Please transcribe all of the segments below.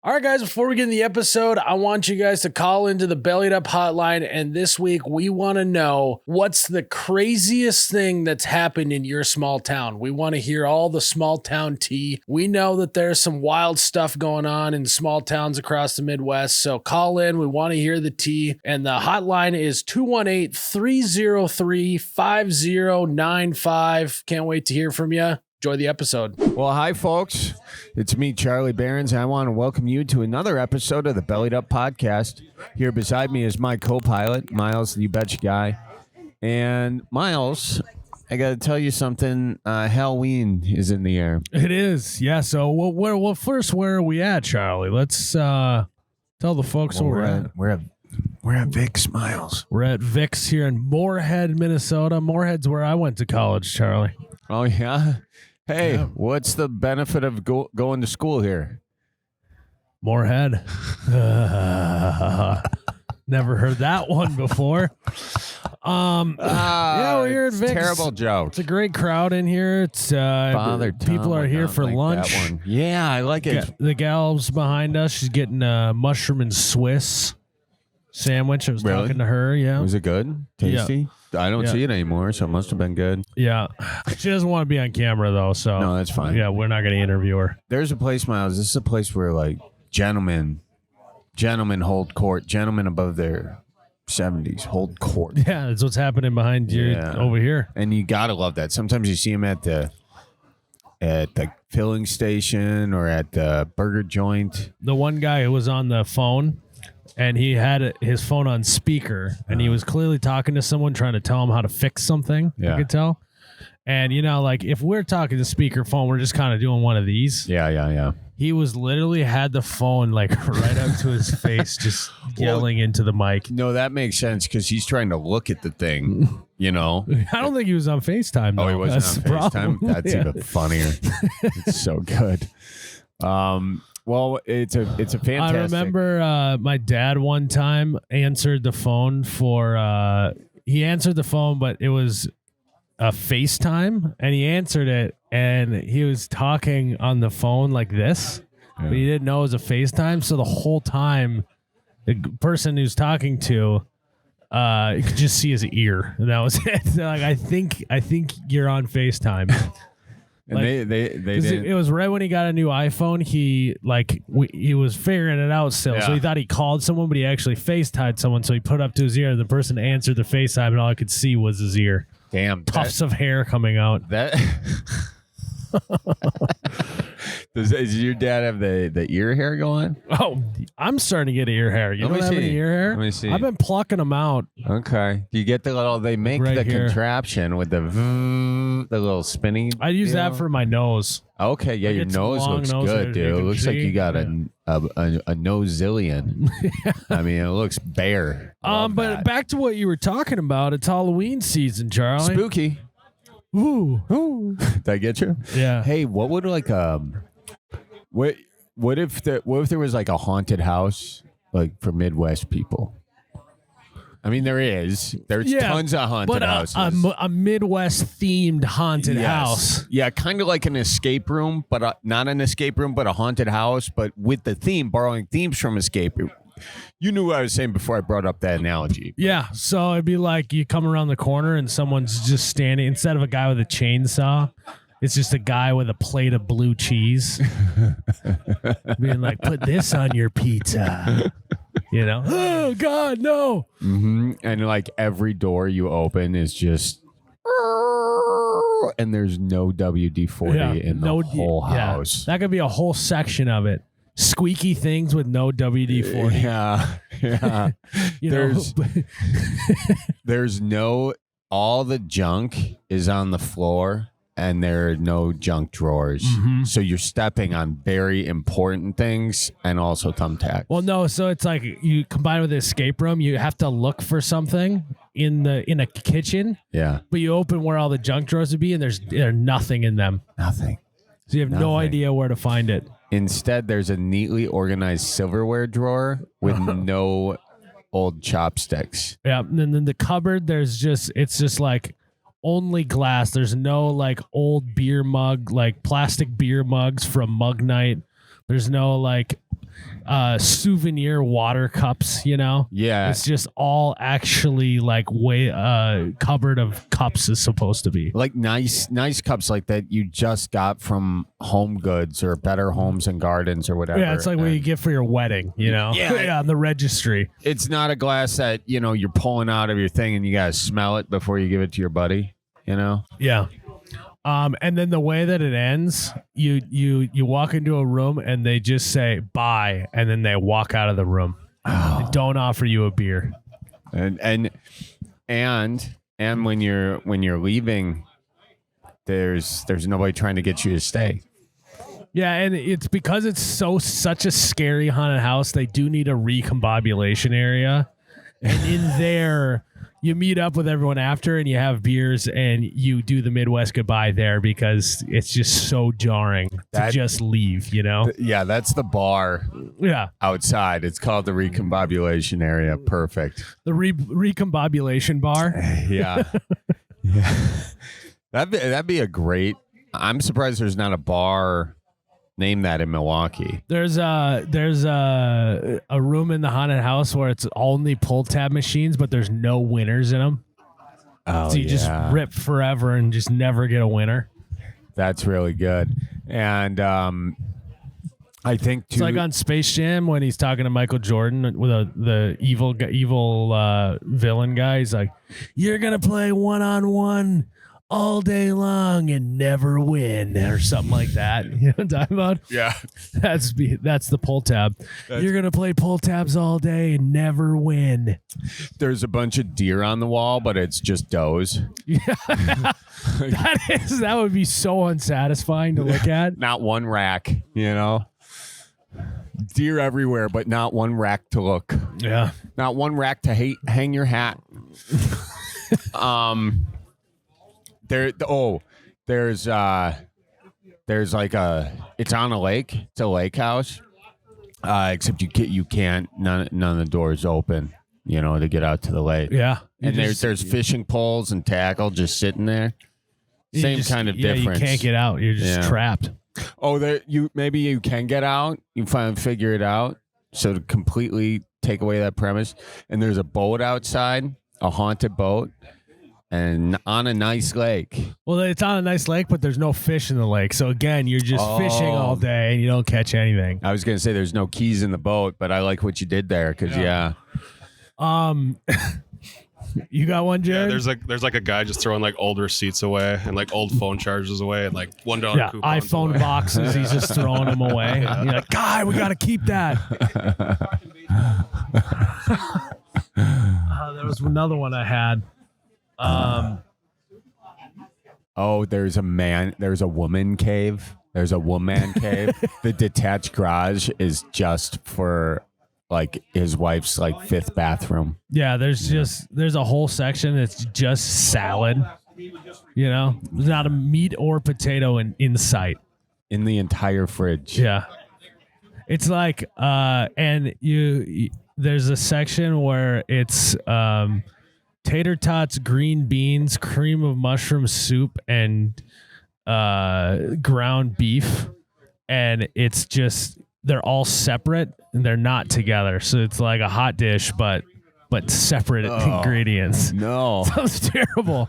All right, guys, before we get in the episode, I want you guys to call into the Bellied Up hotline. And this week, we want to know what's the craziest thing that's happened in your small town. We want to hear all the small town tea. We know that there's some wild stuff going on in small towns across the Midwest. So call in. We want to hear the tea. And the hotline is 218-303-5095. Can't wait to hear from you. Enjoy the episode. Well, hi, folks. It's me, Charlie Berens, and I want to welcome you to another episode of the Bellied Up podcast. Here beside me is my co-pilot, Miles, the You Betcha guy. And Miles, I got to tell you something. Halloween is in the air. It is, yeah. So, well, first, where are we at, Charlie? Let's tell the folks where we're at. We're at Vic's, Miles. We're at Vic's here in Moorhead, Minnesota. Moorhead's where I went to college, Charlie. Oh, yeah? Hey, What's the benefit of going to school here? Moorhead. Never heard that one before. Yeah, we're here at Vic's. Terrible joke. It's a great crowd in here. It's people are here for lunch. That one. Yeah, I like it. The gal's behind us. She's getting a mushroom and Swiss sandwich. I was talking to her. Yeah, was it good? Tasty? Yeah. I don't see it anymore, so it must have been good. Yeah. She doesn't want to be on camera, though, so... No, that's fine. Yeah, we're not going to interview her. There's a place, Miles. This is a place where, like, gentlemen hold court. Gentlemen above their 70s hold court. Yeah, that's what's happening behind you over here. And you got to love that. Sometimes you see them at the filling station or at the burger joint. The one guy who was on the phone... And he had his phone on speaker, and he was clearly talking to someone, trying to tell him how to fix something. Yeah. You could tell. And, you know, like, if we're talking to speaker phone, we're just kind of doing one of these. Yeah. He was literally had the phone, like, right up to his face, just yelling into the mic. No, that makes sense, because he's trying to look at the thing, you know? I don't think he was on FaceTime, though. Oh, he wasn't on FaceTime? That's even funnier. It's so good. Well, it's a fantastic. I remember my dad one time answered the phone for he answered the phone, but it was a FaceTime, and he answered it, and he was talking on the phone like this, but he didn't know it was a FaceTime. So the whole time, the person who's talking to, you could just see his ear, and that was it. Like, I think you're on FaceTime. And like, they did. It was right when he got a new iPhone. He was figuring it out still, so he thought he called someone, but he actually FaceTimed someone. So he put it up to his ear. The person answered the FaceTime, and all I could see was his ear. Damn, tufts of hair coming out. That. Does your dad have the ear hair going? Oh, I'm starting to get ear hair. You don't have any ear hair? Let me see. I've been plucking them out. Okay. Do you get the little? They make right the here. Contraption with the little spinning. I use that for my nose. Okay, yeah, your nose looks good, dude. It looks like you got a nose-zillion. I mean, it looks bare. But back to what you were talking about. It's Halloween season, Charlie. Spooky. Ooh. Did I get you? Yeah. Hey, what would what if there was like a haunted house like for Midwest people? I mean, there's tons of haunted houses. A Midwest themed haunted house. Yeah, kind of like an escape room, but not an escape room, but a haunted house, but with the theme, borrowing themes from escape room. You knew what I was saying before I brought up that analogy. Yeah, so it'd be like you come around the corner and someone's just standing, instead of a guy with a chainsaw, it's just a guy with a plate of blue cheese. Being like, put this on your pizza. You know? Oh, God, no. Mm-hmm. And like every door you open is just... And there's no WD-40 in the whole house. That could be a whole section of it. Squeaky things with no WD-40. Yeah. There's no... All the junk is on the floor. And there are no junk drawers. Mm-hmm. So you're stepping on very important things and also thumbtacks. Well, no, so it's like you combine with the escape room, you have to look for something in a kitchen. Yeah. But you open where all the junk drawers would be, and there's nothing in them. Nothing. So you have no idea where to find it. Instead, there's a neatly organized silverware drawer with no old chopsticks. Yeah, and then the cupboard, it's just like only glass. There's no like old beer mug, like plastic beer mugs from Mug Night. There's no like souvenir water cups, you know? Yeah. It's just all actually like cupboard of cups is supposed to be. Like nice cups like that you just got from Home Goods or Better Homes and Gardens or whatever. Yeah, it's like what you get for your wedding, you know? Yeah. On the registry. It's not a glass that, you're pulling out of your thing and you got to smell it before you give it to your buddy, Yeah. And then the way that it ends, you walk into a room and they just say bye, and then they walk out of the room. They don't offer you a beer. And when you're leaving, there's nobody trying to get you to stay. Yeah, and it's because it's such a scary haunted house, they do need a recombobulation area. And in there, you meet up with everyone after and you have beers and you do the Midwest goodbye there because it's just so jarring to just leave, Yeah, that's the bar outside. It's called the recombobulation area. Perfect. The recombobulation bar. Yeah. Yeah. That'd be a great. I'm surprised there's not a bar named that in Milwaukee. There's a room in the haunted house where it's only pull tab machines, but there's no winners in them. Oh, so you just rip forever and just never get a winner. That's really good. And I think it's like on Space Jam when he's talking to Michael Jordan with the evil villain guy. He's like, "You're gonna play 1-on-1 all day long and never win," or something like that. You know what I'm talking about? Yeah. That's the pull tab. You're going to play pull tabs all day and never win. There's a bunch of deer on the wall, but it's just does. Yeah. That would be so unsatisfying to look at. Not one rack, Deer everywhere, but not one rack to look. Yeah. Not one rack to hang your hat. There's like it's on a lake. It's a lake house. Except you can't. None of the doors open. To get out to the lake. Yeah, and there's fishing poles and tackle just sitting there. Same kind of difference. You can't get out. You're just trapped. Oh, maybe you can get out. You finally figure it out. So to completely take away that premise, and there's a boat outside, a haunted boat. And on a nice lake. Well, it's on a nice lake, but there's no fish in the lake. So again, you're just fishing all day and you don't catch anything. I was going to say there's no keys in the boat, but I like what you did there because you got one, Jared? Yeah, there's like a guy just throwing like old receipts away and like old phone charges away and like $1 coupons iPhone away. boxes. He's just throwing them away. You're like, guy, we got to keep that. There was another one I had. There's a woman cave. There's a woman cave. The detached garage is just for like his wife's like fifth bathroom. Yeah, there's a whole section that's just salad. There's not a meat or potato in sight. In the entire fridge. Yeah. It's like and there's a section where it's tater tots, green beans, cream of mushroom soup, and ground beef. And it's just, they're all separate and they're not together. So it's like a hot dish, but separate ingredients. No. Sounds terrible.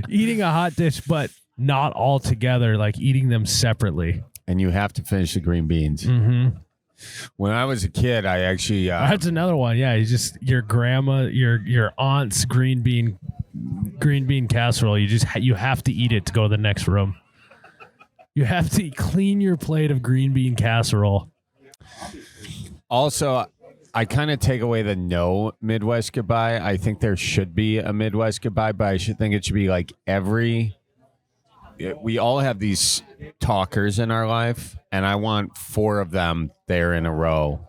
Eating a hot dish, but not all together, like eating them separately. And you have to finish the green beans. Mm-hmm. When I was a kid, I actually that's another one. Yeah, you just your aunt's green bean casserole. You have to eat it to go to the next room. You have to clean your plate of green bean casserole. Also, I kind of take away the no Midwest goodbye. I think there should be a Midwest goodbye, but I should think it should be like we all have these talkers in our life, and I want 4 of them there in a row.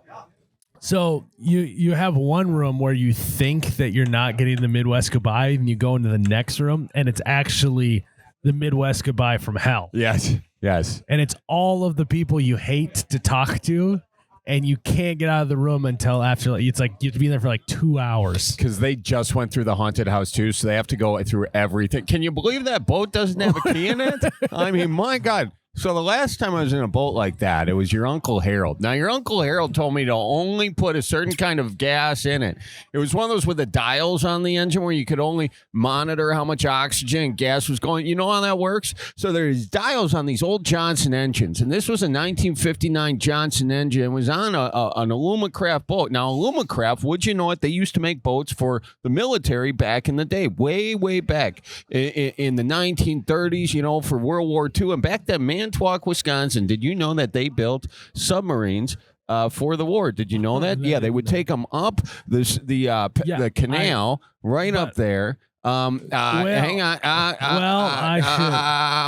So you have one room where you think that you're not getting the Midwest goodbye, and you go into the next room, and it's actually the Midwest goodbye from hell. Yes. And it's all of the people you hate to talk to, and you can't get out of the room until after. It's like you have to be there for like 2 hours. Because they just went through the haunted house too, so they have to go through everything. Can you believe that boat doesn't have a key in it? I mean, my God. So the last time I was in a boat like that, it was your Uncle Harold. Now, your Uncle Harold told me to only put a certain kind of gas in it. It was one of those with the dials on the engine where you could only monitor how much oxygen and gas was going. You know how that works? So there's dials on these old Johnson engines, and this was a 1959 Johnson engine. It was on an Alumacraft boat. Now, Alumacraft, would you know it? They used to make boats for the military back in the day, way, way back in the 1930s, you know, for World War II. And back then, Manitowoc, Wisconsin, did you know that they built submarines for the war? Did you know that? Yeah, they would take them up the canal up there. Hang on.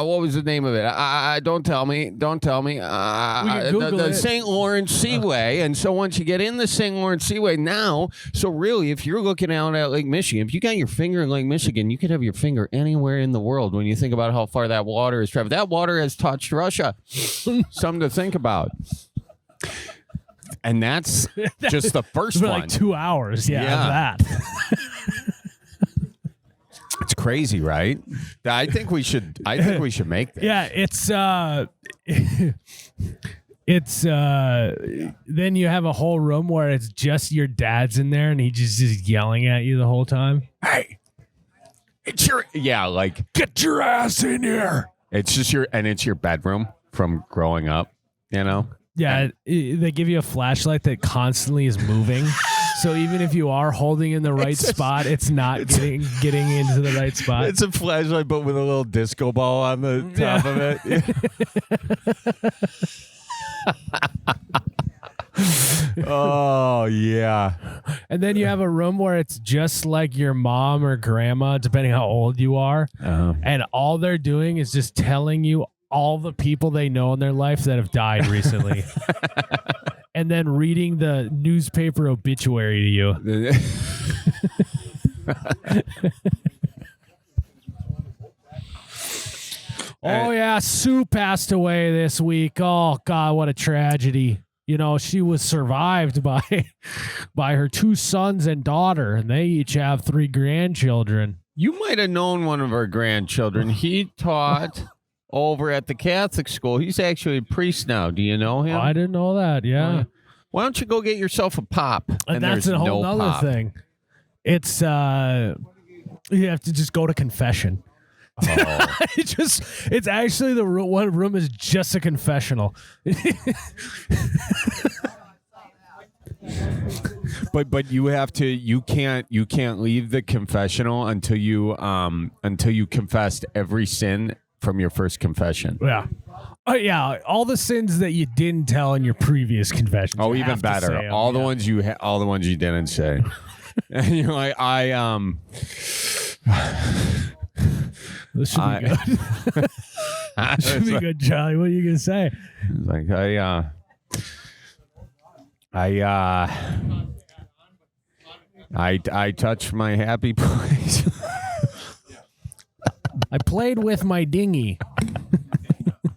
What was the name of it? Don't tell me. The St. Lawrence Seaway. And so once you get in the St. Lawrence Seaway now, so really, if you're looking out at Lake Michigan, if you got your finger in Lake Michigan, you could have your finger anywhere in the world when you think about how far that water has traveled. That water has touched Russia. Something to think about. And that's just the first one. Like 2 hours. Yeah. That. It's crazy, right? I think we should make this. Yeah, it's then you have a whole room where it's just your dad's in there and he just is yelling at you the whole time. Hey, it's your get your ass in here. It's just your bedroom from growing up, you know? Yeah, they give you a flashlight that constantly is moving. So even if you are holding in the right spot, it's not getting into the right spot. It's a flashlight, but with a little disco ball on the top of it. Oh, yeah. And then you have a room where it's just like your mom or grandma, depending how old you are. And all they're doing is just telling you all the people they know in their life that have died recently. And then reading the newspaper obituary to you. Oh, yeah, Sue passed away this week. Oh, God, what a tragedy. You know, she was survived by her 2 sons and daughter, and they each have 3 grandchildren. You might have known one of our grandchildren. He taught over at the Catholic school. He's actually a priest now. Do you know him? I didn't know that. Yeah. Why don't you go get yourself a pop? And that's a whole other thing. It's you have to just go to confession. Oh. It's actually the one room is just a confessional. But you can't leave the confessional until you confessed every sin from your first confession. Yeah. Yeah, all the sins that you didn't tell in your previous confession. Oh, even better. All the ones you didn't say. And you're like, this should be good. Should be good, Charlie. What are you gonna say? Like I touched my happy place. I played with my dinghy.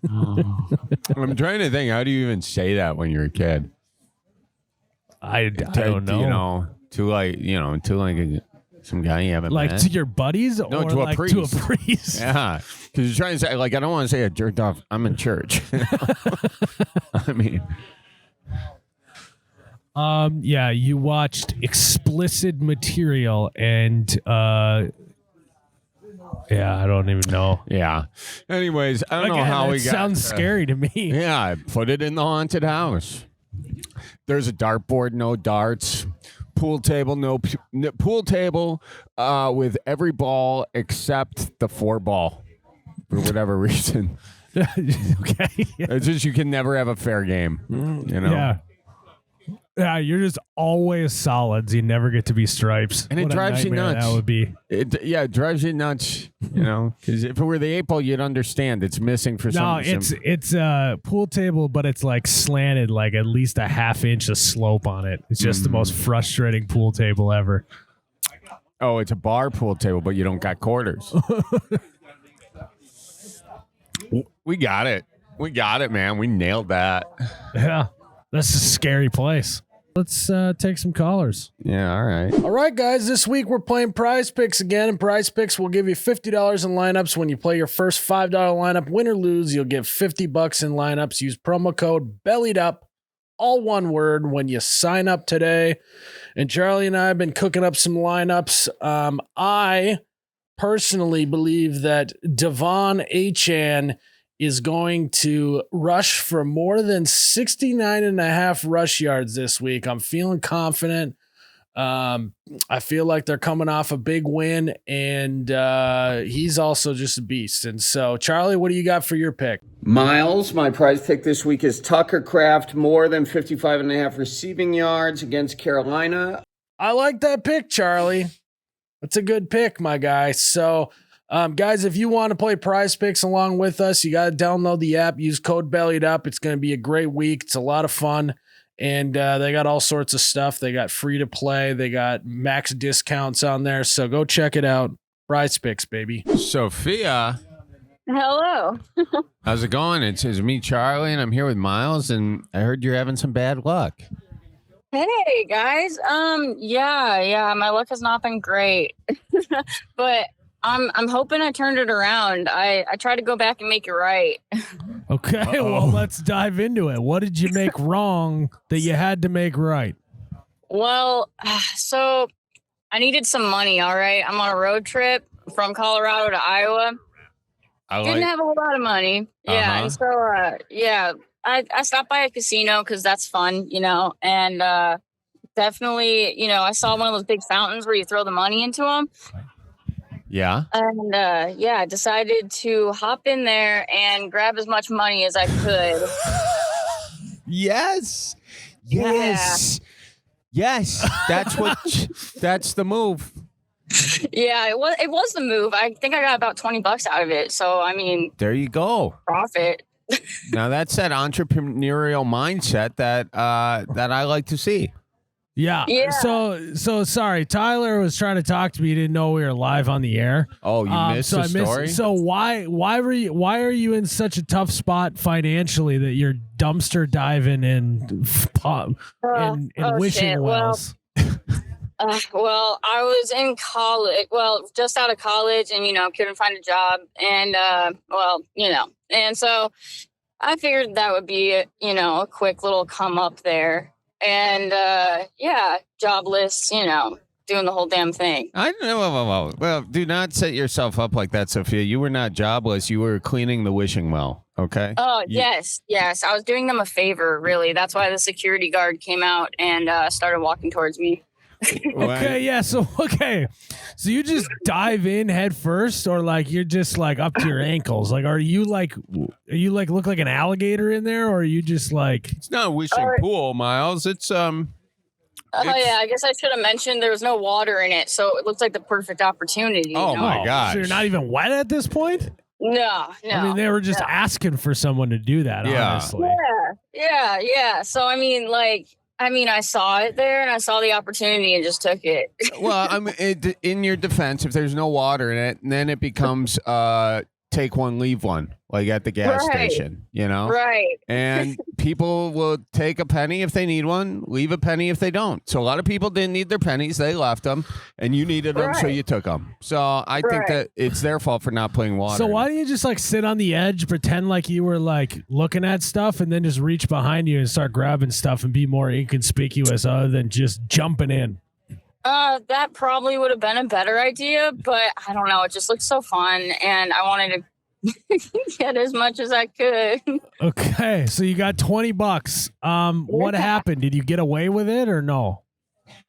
I'm trying to think. How do you even say that when you're a kid? I don't know. You know, to some guy you haven't met. to your buddies, no, or to a priest. To a priest. Yeah, because you're trying to say I don't want to say I jerked off. I'm in church. I mean. Yeah, you watched explicit material and yeah, I don't even know. Yeah. Anyways, I don't know how we got. Sounds scary to me. Yeah, I put it in the haunted house. There's a dartboard, no darts. Pool table, no pool table with every ball except the 4-ball for whatever reason. Okay. It's just you can never have a fair game. You know. Yeah. Yeah, you're just always solids. You never get to be stripes. And it drives you nuts. That would be. It drives you nuts, you know, because if it were the 8-ball, you'd understand it's missing for some. No, it's a pool table, but it's like slanted, like at least a ½ inch of slope on it. It's just the most frustrating pool table ever. Oh, it's a bar pool table, but you don't got quarters. We got it. We got it, man. We nailed that. Yeah. That's a scary place. Let's take some callers. Yeah, all right. All right, guys. This week we're playing Prize Picks again, and Prize Picks will give you $50 in lineups when you play your first $5 lineup. Win or lose, you'll get $50 in lineups. Use promo code BELLIEDUP, all one word, when you sign up today. And Charlie and I have been cooking up some lineups. I personally believe that Devon Achane is going to rush for more than 69.5 rush yards this week. I'm feeling confident. I feel like they're coming off a big win, and he's also just a beast. And so, Charlie, what do you got for your pick? Miles, my prize pick this week is Tucker Kraft, more than 55.5 receiving yards against Carolina. I like that pick, Charlie. That's a good pick, my guy. So, guys, if you want to play Prize Picks along with us, you got to download the app, use code BELLIEDUP. It's going to be a great week. It's a lot of fun. And they got all sorts of stuff. They got free to play. They got max discounts on there. So go check it out. Prize Picks, baby. Sophia. Hello. How's it going? It's me, Charlie, and I'm here with Miles, and I heard you're having some bad luck. Hey guys. Yeah, my luck has not been great. But I'm hoping I turned it around. I tried to go back and make it right. Okay, well, let's dive into it. What did you make wrong that you had to make right? Well, so I needed some money, all right? I'm on a road trip from Colorado to Iowa. Didn't have a whole lot of money. Yeah, and so I stopped by a casino because that's fun, and definitely, I saw one of those big fountains where you throw the money into them. Yeah. And I decided to hop in there and grab as much money as I could. Yes. That's the move. Yeah, it was the move. I think I got about $20 out of it. So I mean, there you go. Profit. Now that's that entrepreneurial mindset that I like to see. Yeah. So sorry. Tyler was trying to talk to me. He didn't know we were live on the air. Oh, you missed the story. So why are you in such a tough spot financially that you're dumpster diving in wishing wells? Well, I was in college. Well, just out of college, and couldn't find a job, and and so I figured that would be a quick little come up there. And, jobless, doing the whole damn thing. I know. Well, do not set yourself up like that, Sophia. You were not jobless. You were cleaning the wishing well. Okay. Oh, yes. I was doing them a favor, really. That's why the security guard came out and started walking towards me. Okay, yeah. So you just dive in head first, or like you're just like up to your ankles? Like, are you like look like an alligator in there, or are you just like? It's not a wishing pool, Miles. It's yeah, I guess I should have mentioned there was no water in it, so it looks like the perfect opportunity. Oh my gosh! So you're not even wet at this point? No. I mean, they were just asking for someone to do that. Yeah. Honestly. Yeah. So I saw it there and I saw the opportunity and just took it. Well, I mean, in your defense, if there's no water in it, then it becomes take one, leave one, like at the gas station, Right. And people will take a penny if they need one, leave a penny if they don't. So a lot of people didn't need their pennies. They left them, and you needed them, so you took them. So I think that it's their fault for not putting water. So why don't you just like sit on the edge, pretend like you were like looking at stuff, and then just reach behind you and start grabbing stuff and be more inconspicuous other than just jumping in? That probably would have been a better idea, but I don't know. It just looked so fun, and I wanted to get as much as I could. Okay, so you got $20. What happened? Did you get away with it or no?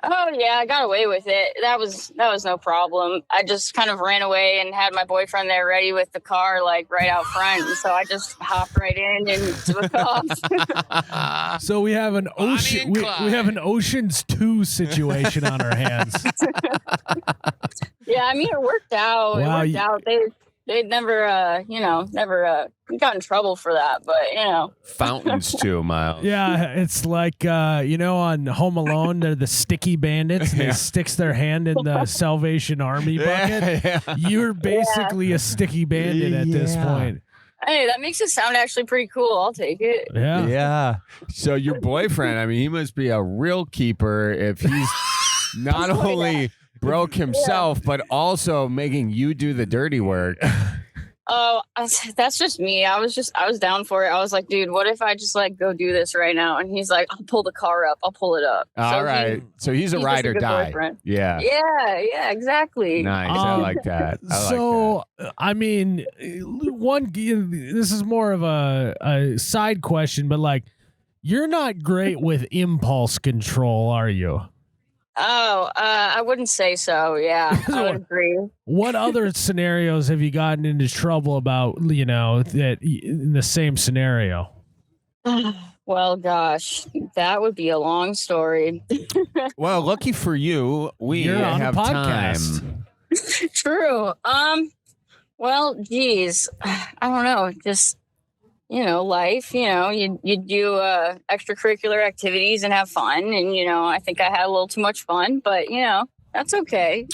Oh yeah, I got away with it. That was no problem. I just kind of ran away and had my boyfriend there ready with the car like right out front, and so I just hopped right in and took off. So we have an ocean. We have an Ocean's 2 situation on our hands. Yeah, I mean it worked out. Wow, it worked out. They'd never got in trouble for that, but fountains too, Miles. Yeah, it's like on Home Alone, they're the sticky bandits. They sticks their hand in the Salvation Army bucket. You're basically a sticky bandit at this point. Hey, that makes it sound actually pretty cool. I'll take it. Yeah. Yeah. So your boyfriend, I mean, he must be a real keeper if he's not only broke himself, but also making you do the dirty work. Oh, that's just me. I was down for it. I was like, dude, what if I just like go do this right now? And he's like, I'll pull the car up. I'll pull it up. All right. So he's a ride or die. Boyfriend. Yeah. Yeah, exactly. Nice. I like that. I mean, this is more of a side question, but like, you're not great with impulse control, are you? Oh, I wouldn't say so. Yeah, I would agree. What other scenarios have you gotten into trouble about, that in the same scenario? Well, gosh, that would be a long story. Well, lucky for you, You're on have a podcast. time. True. Well, geez, I don't know. Just, life, you do extracurricular activities and have fun. And, I think I had a little too much fun, but, that's okay.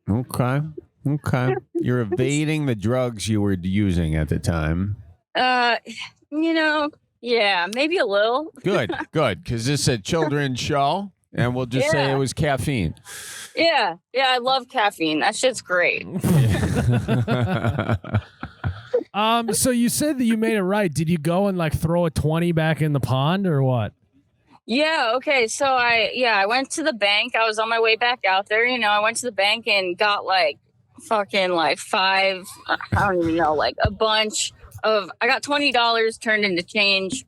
Okay. You're evading the drugs you were using at the time. Yeah, maybe a little. Good. Because this is a children's show, and we'll just say it was caffeine. Yeah, I love caffeine. That shit's great. So you said that you made it right. Did you go and like throw a 20 back in the pond or what? Yeah. Okay. So I went to the bank. I was on my way back out there. I went to the bank and got like fucking like five. I don't even know, like a bunch of. I got $20 turned into change.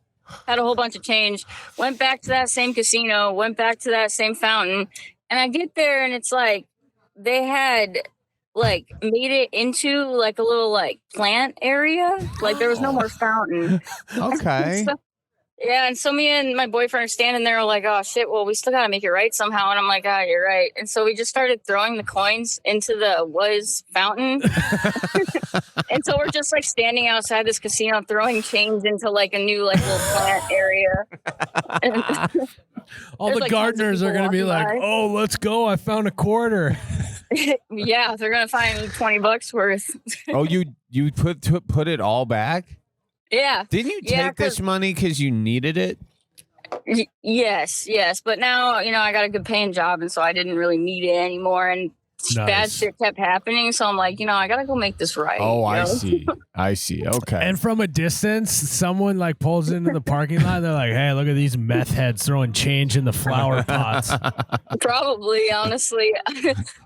Had a whole bunch of change. Went back to that same casino. Went back to that same fountain. And I get there and it's like they had like made it into like a little like plant area. Like there was no more fountain. Okay. And so me and my boyfriend are standing there like, oh shit, well, we still got to make it right somehow. And I'm like, you're right. And so we just started throwing the coins into the fountain. And so we're just like standing outside this casino throwing change into like a new like little plant area. All the like gardeners are going to be like, oh, let's go. I found a quarter. Yeah, they're going to find $20 worth. Oh, you put it all back? Yeah. Didn't you take this money because you needed it? Yes. But now, I got a good paying job, and so I didn't really need it anymore. And bad shit kept happening. So I'm like, I got to go make this right. Oh, I see. Okay. And from a distance, someone like pulls into the parking lot. They're like, hey, look at these meth heads throwing change in the flower pots. Probably, honestly.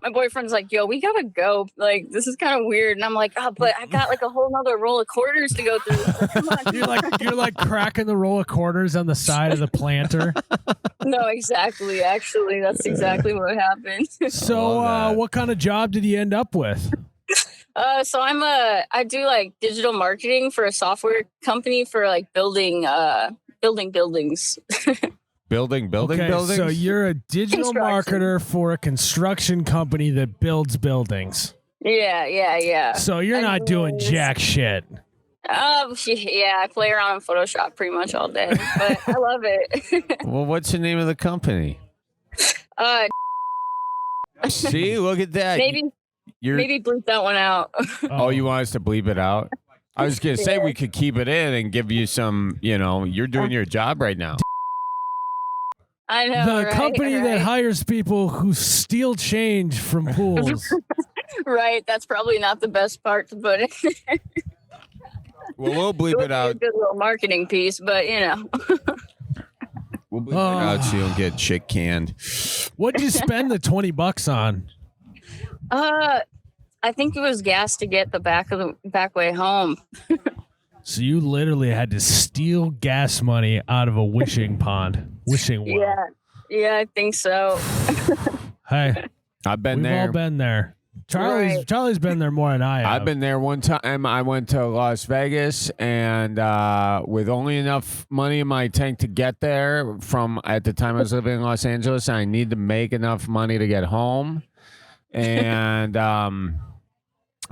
My boyfriend's like, yo, we got to go. Like, this is kind of weird. And I'm like, but I got like a whole nother roll of quarters to go through. Come on. You're like cracking the roll of quarters on the side of the planter. No, exactly. Actually, that's exactly what happened. So, what kind of job did you end up with? So I do like digital marketing for a software company for like building buildings. Building buildings? So you're a digital marketer for a construction company that builds buildings. Yeah. So you're not doing jack shit. Yeah, I play around in Photoshop pretty much all day, but I love it. Well, what's the name of the company? See, look at that. Maybe bleep that one out. Oh, you want us to bleep it out? I was going to say we could keep it in and give you some, you're doing your job right now. I know, the company that hires people who steal change from pools. Right, that's probably not the best part to put it. Well, we'll bleep it out. A good little marketing piece, but We'll bleep it out so you don't get shit canned. What'd you spend the $20 on? I think it was gas to get the back way home. So you literally had to steal gas money out of a wishing well. Yeah, I think so. Hey, We've all been there. Charlie's been there more than I have. I've been there one time. I went to Las Vegas, and with only enough money in my tank to get there from at the time I was living in Los Angeles, I need to make enough money to get home. And I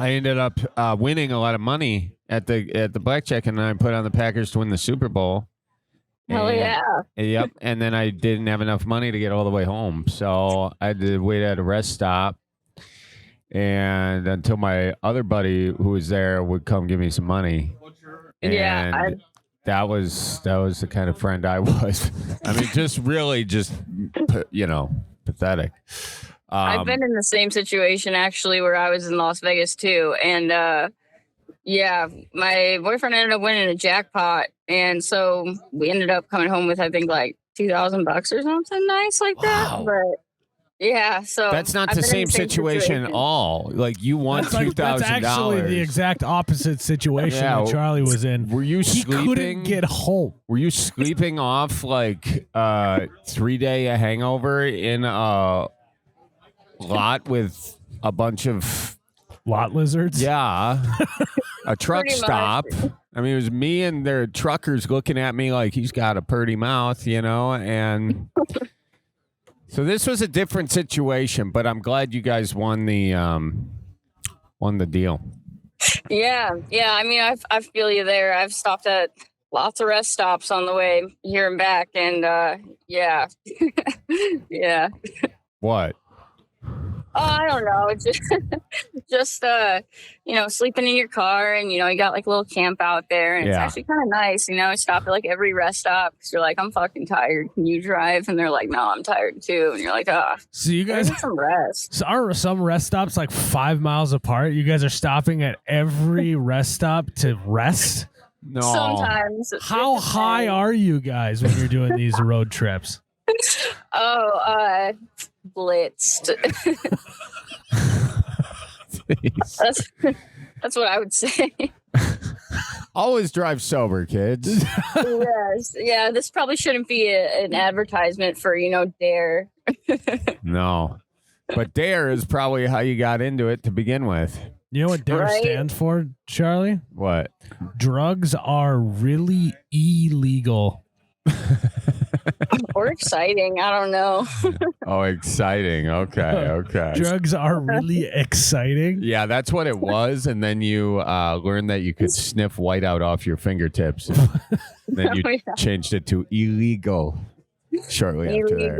ended up winning a lot of money at the blackjack, and then I put on the Packers to win the Super Bowl. Hell yeah. Yep. And then I didn't have enough money to get all the way home, so I had to wait at a rest stop. And until my other buddy who was there would come give me some money. And that was the kind of friend I was. I mean, just really pathetic. I've been in the same situation actually where I was in Las Vegas too. And my boyfriend ended up winning a jackpot. And so we ended up coming home with, I think, like $2,000 or something nice like that. But yeah, so that's not the same situation at all. Like you won $2,000. That's actually the exact opposite situation that Charlie was in. Were you sleeping? He couldn't get home. Were you sleeping off like 3-day hangover in a lot with a bunch of lot lizards? Yeah, a truck stop. I mean, it was me and their truckers looking at me like he's got a pretty mouth, and. So this was a different situation, but I'm glad you guys won the deal. Yeah. I mean, I feel you there. I've stopped at lots of rest stops on the way here and back, and yeah. What? Oh, I don't know. Just sleeping in your car, and you got like a little camp out there, and it's actually kind of nice. Stop at like every rest stop because you're like, I'm fucking tired. Can you drive? And they're like, no, I'm tired too. And you're like, So you guys need some rest. So are some rest stops like 5 miles apart? You guys are stopping at every rest stop to rest? No. Sometimes. How high are you guys when you're doing these road trips? Blitzed. That's what I would say. Always drive sober, kids. Yes. Yeah, this probably shouldn't be an advertisement for, Dare. No. But Dare is probably how you got into it to begin with. You know what Dare stands for, Charlie? What? Drugs are really illegal. Or exciting. I don't know. Oh, exciting. Okay. Drugs are really exciting. Yeah, that's what it was. And then you learned that you could sniff whiteout off your fingertips. Then you changed it to illegal shortly after that.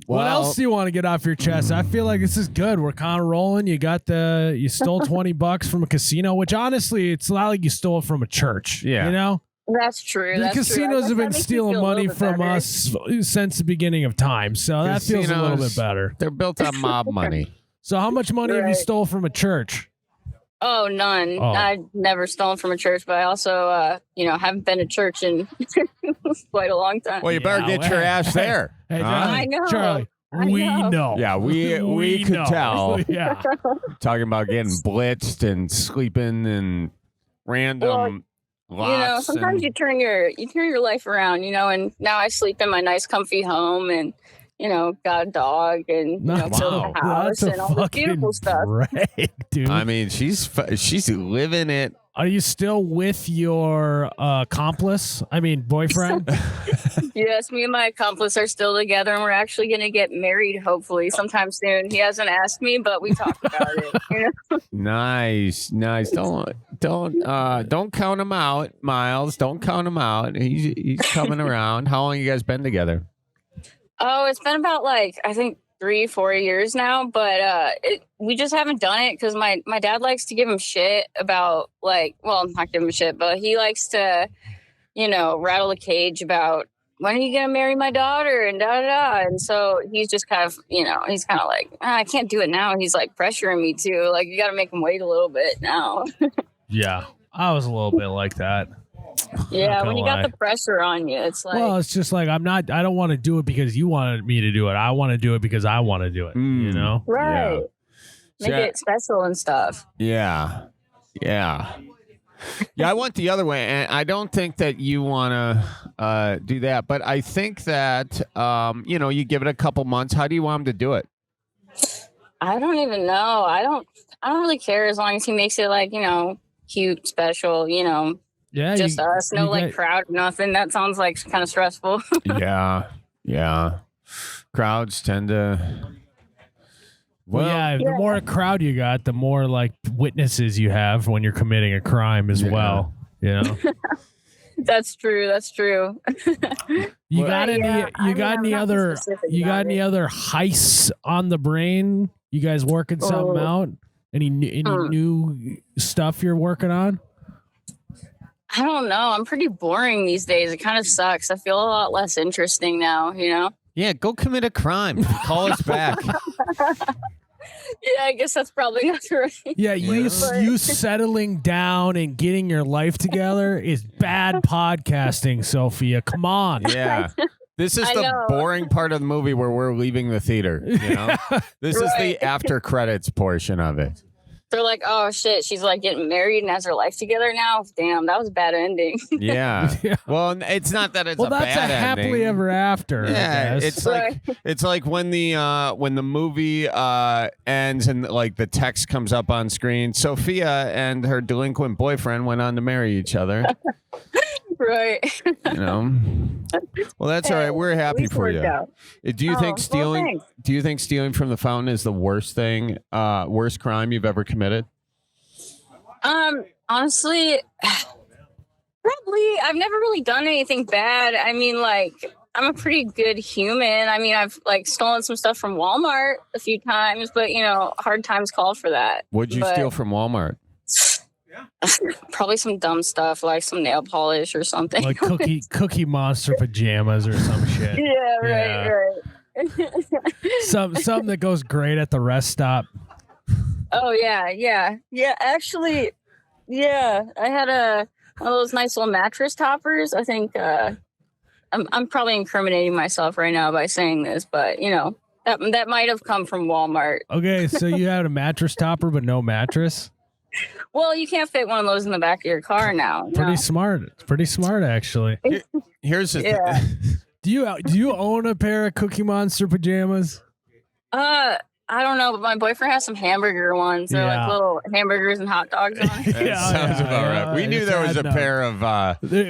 What else do you want to get off your chest? I feel like this is good. We're kind of rolling. You stole $20 from a casino, which honestly, it's not like you stole it from a church. Yeah. That's true. The casinos have been stealing money from us since the beginning of time, so that feels a little bit better. They're built on mob money. So how much money have you stole from a church? Oh, none. I've never stolen from a church, but I also, haven't been to church in quite a long time. Well, you better get your ass there. Hey, I know. Charlie, we know. Yeah, we could tell. Yeah. Talking about getting blitzed and sleeping in random lots. Sometimes you turn your life around, and now I sleep in my nice comfy home and got a dog and built a house and all this beautiful stuff. Right, dude. I mean, she's living it. Are you still with your boyfriend? Yes, me and my accomplice are still together, and we're actually going to get married hopefully sometime soon. He hasn't asked me, but we talked about it. Nice. Don't count him out, Miles. Don't count him out. He's coming around. How long you guys been together? Oh, it's been about I think 3-4 years now, but we just haven't done it because my dad likes to give him shit about not give him shit, but he likes to, rattle the cage about when are you gonna marry my daughter and da da da. And so he's just kind of, he's kind of like, I can't do it now. He's like pressuring me to, you got to make him wait a little bit now. Yeah, I was a little bit like that. Yeah, when you got the pressure on you, it's like... Well, it's just like, I don't want to do it because you wanted me to do it. I want to do it because I want to do it, Right. Yeah. Make it special and stuff. Yeah. I went the other way, and I don't think that you want to do that, but I think that, you give it a couple months. How do you want him to do it? I don't even know. I don't really care as long as he makes it cute, special, Yeah, just us, no crowd, nothing. That sounds like kind of stressful. Yeah. Crowds tend to. Well, the more a crowd you got, the more witnesses you have when you're committing a crime as well. That's true. You got any other heists on the brain? You guys working something out? Any new stuff you're working on? I don't know. I'm pretty boring these days. It kind of sucks. I feel a lot less interesting now, you know? Yeah, go commit a crime. Call us back. Yeah, I guess that's probably not right. Yeah, you settling down and getting your life together is bad podcasting, Sophia. Come on. Yeah. This is the boring part of the movie where we're leaving the theater, you know? This is the after credits portion of it. They're like, oh shit, she's like getting married and has her life together now. Damn, that was a bad ending. Yeah. Well, it's not that it's a bad ending. Well, that's a happily ever after. Yeah, it's like when the movie ends and like the text comes up on screen. Sophia and her delinquent boyfriend went on to marry each other. Right. You know. Well, that's all right. We're happy for you. Do you think stealing? Well, do you think stealing from the fountain is the worst thing, worst crime you've ever committed? Honestly, probably. I've never really done anything bad. I mean, like, I'm a pretty good human. I mean, I've like stolen some stuff from Walmart a few times, but you know, hard times call for that. What'd you steal from Walmart? Probably some dumb stuff like some nail polish or something. Like cookie monster pajamas or some shit. Yeah, right. Something that goes great at the rest stop. Oh yeah. Actually, yeah. I had one of those nice little mattress toppers. I think I'm probably incriminating myself right now by saying this, but you know that might have come from Walmart. Okay, so you had a mattress topper but no mattress. Well, you can't fit one of those in the back of your car now. Pretty smart. It's pretty smart, actually. Here's the thing. Do you own a pair of Cookie Monster pajamas? I don't know, but my boyfriend has some hamburger ones. They're like little hamburgers and hot dogs on it. Sounds about right. We knew there was a pair of.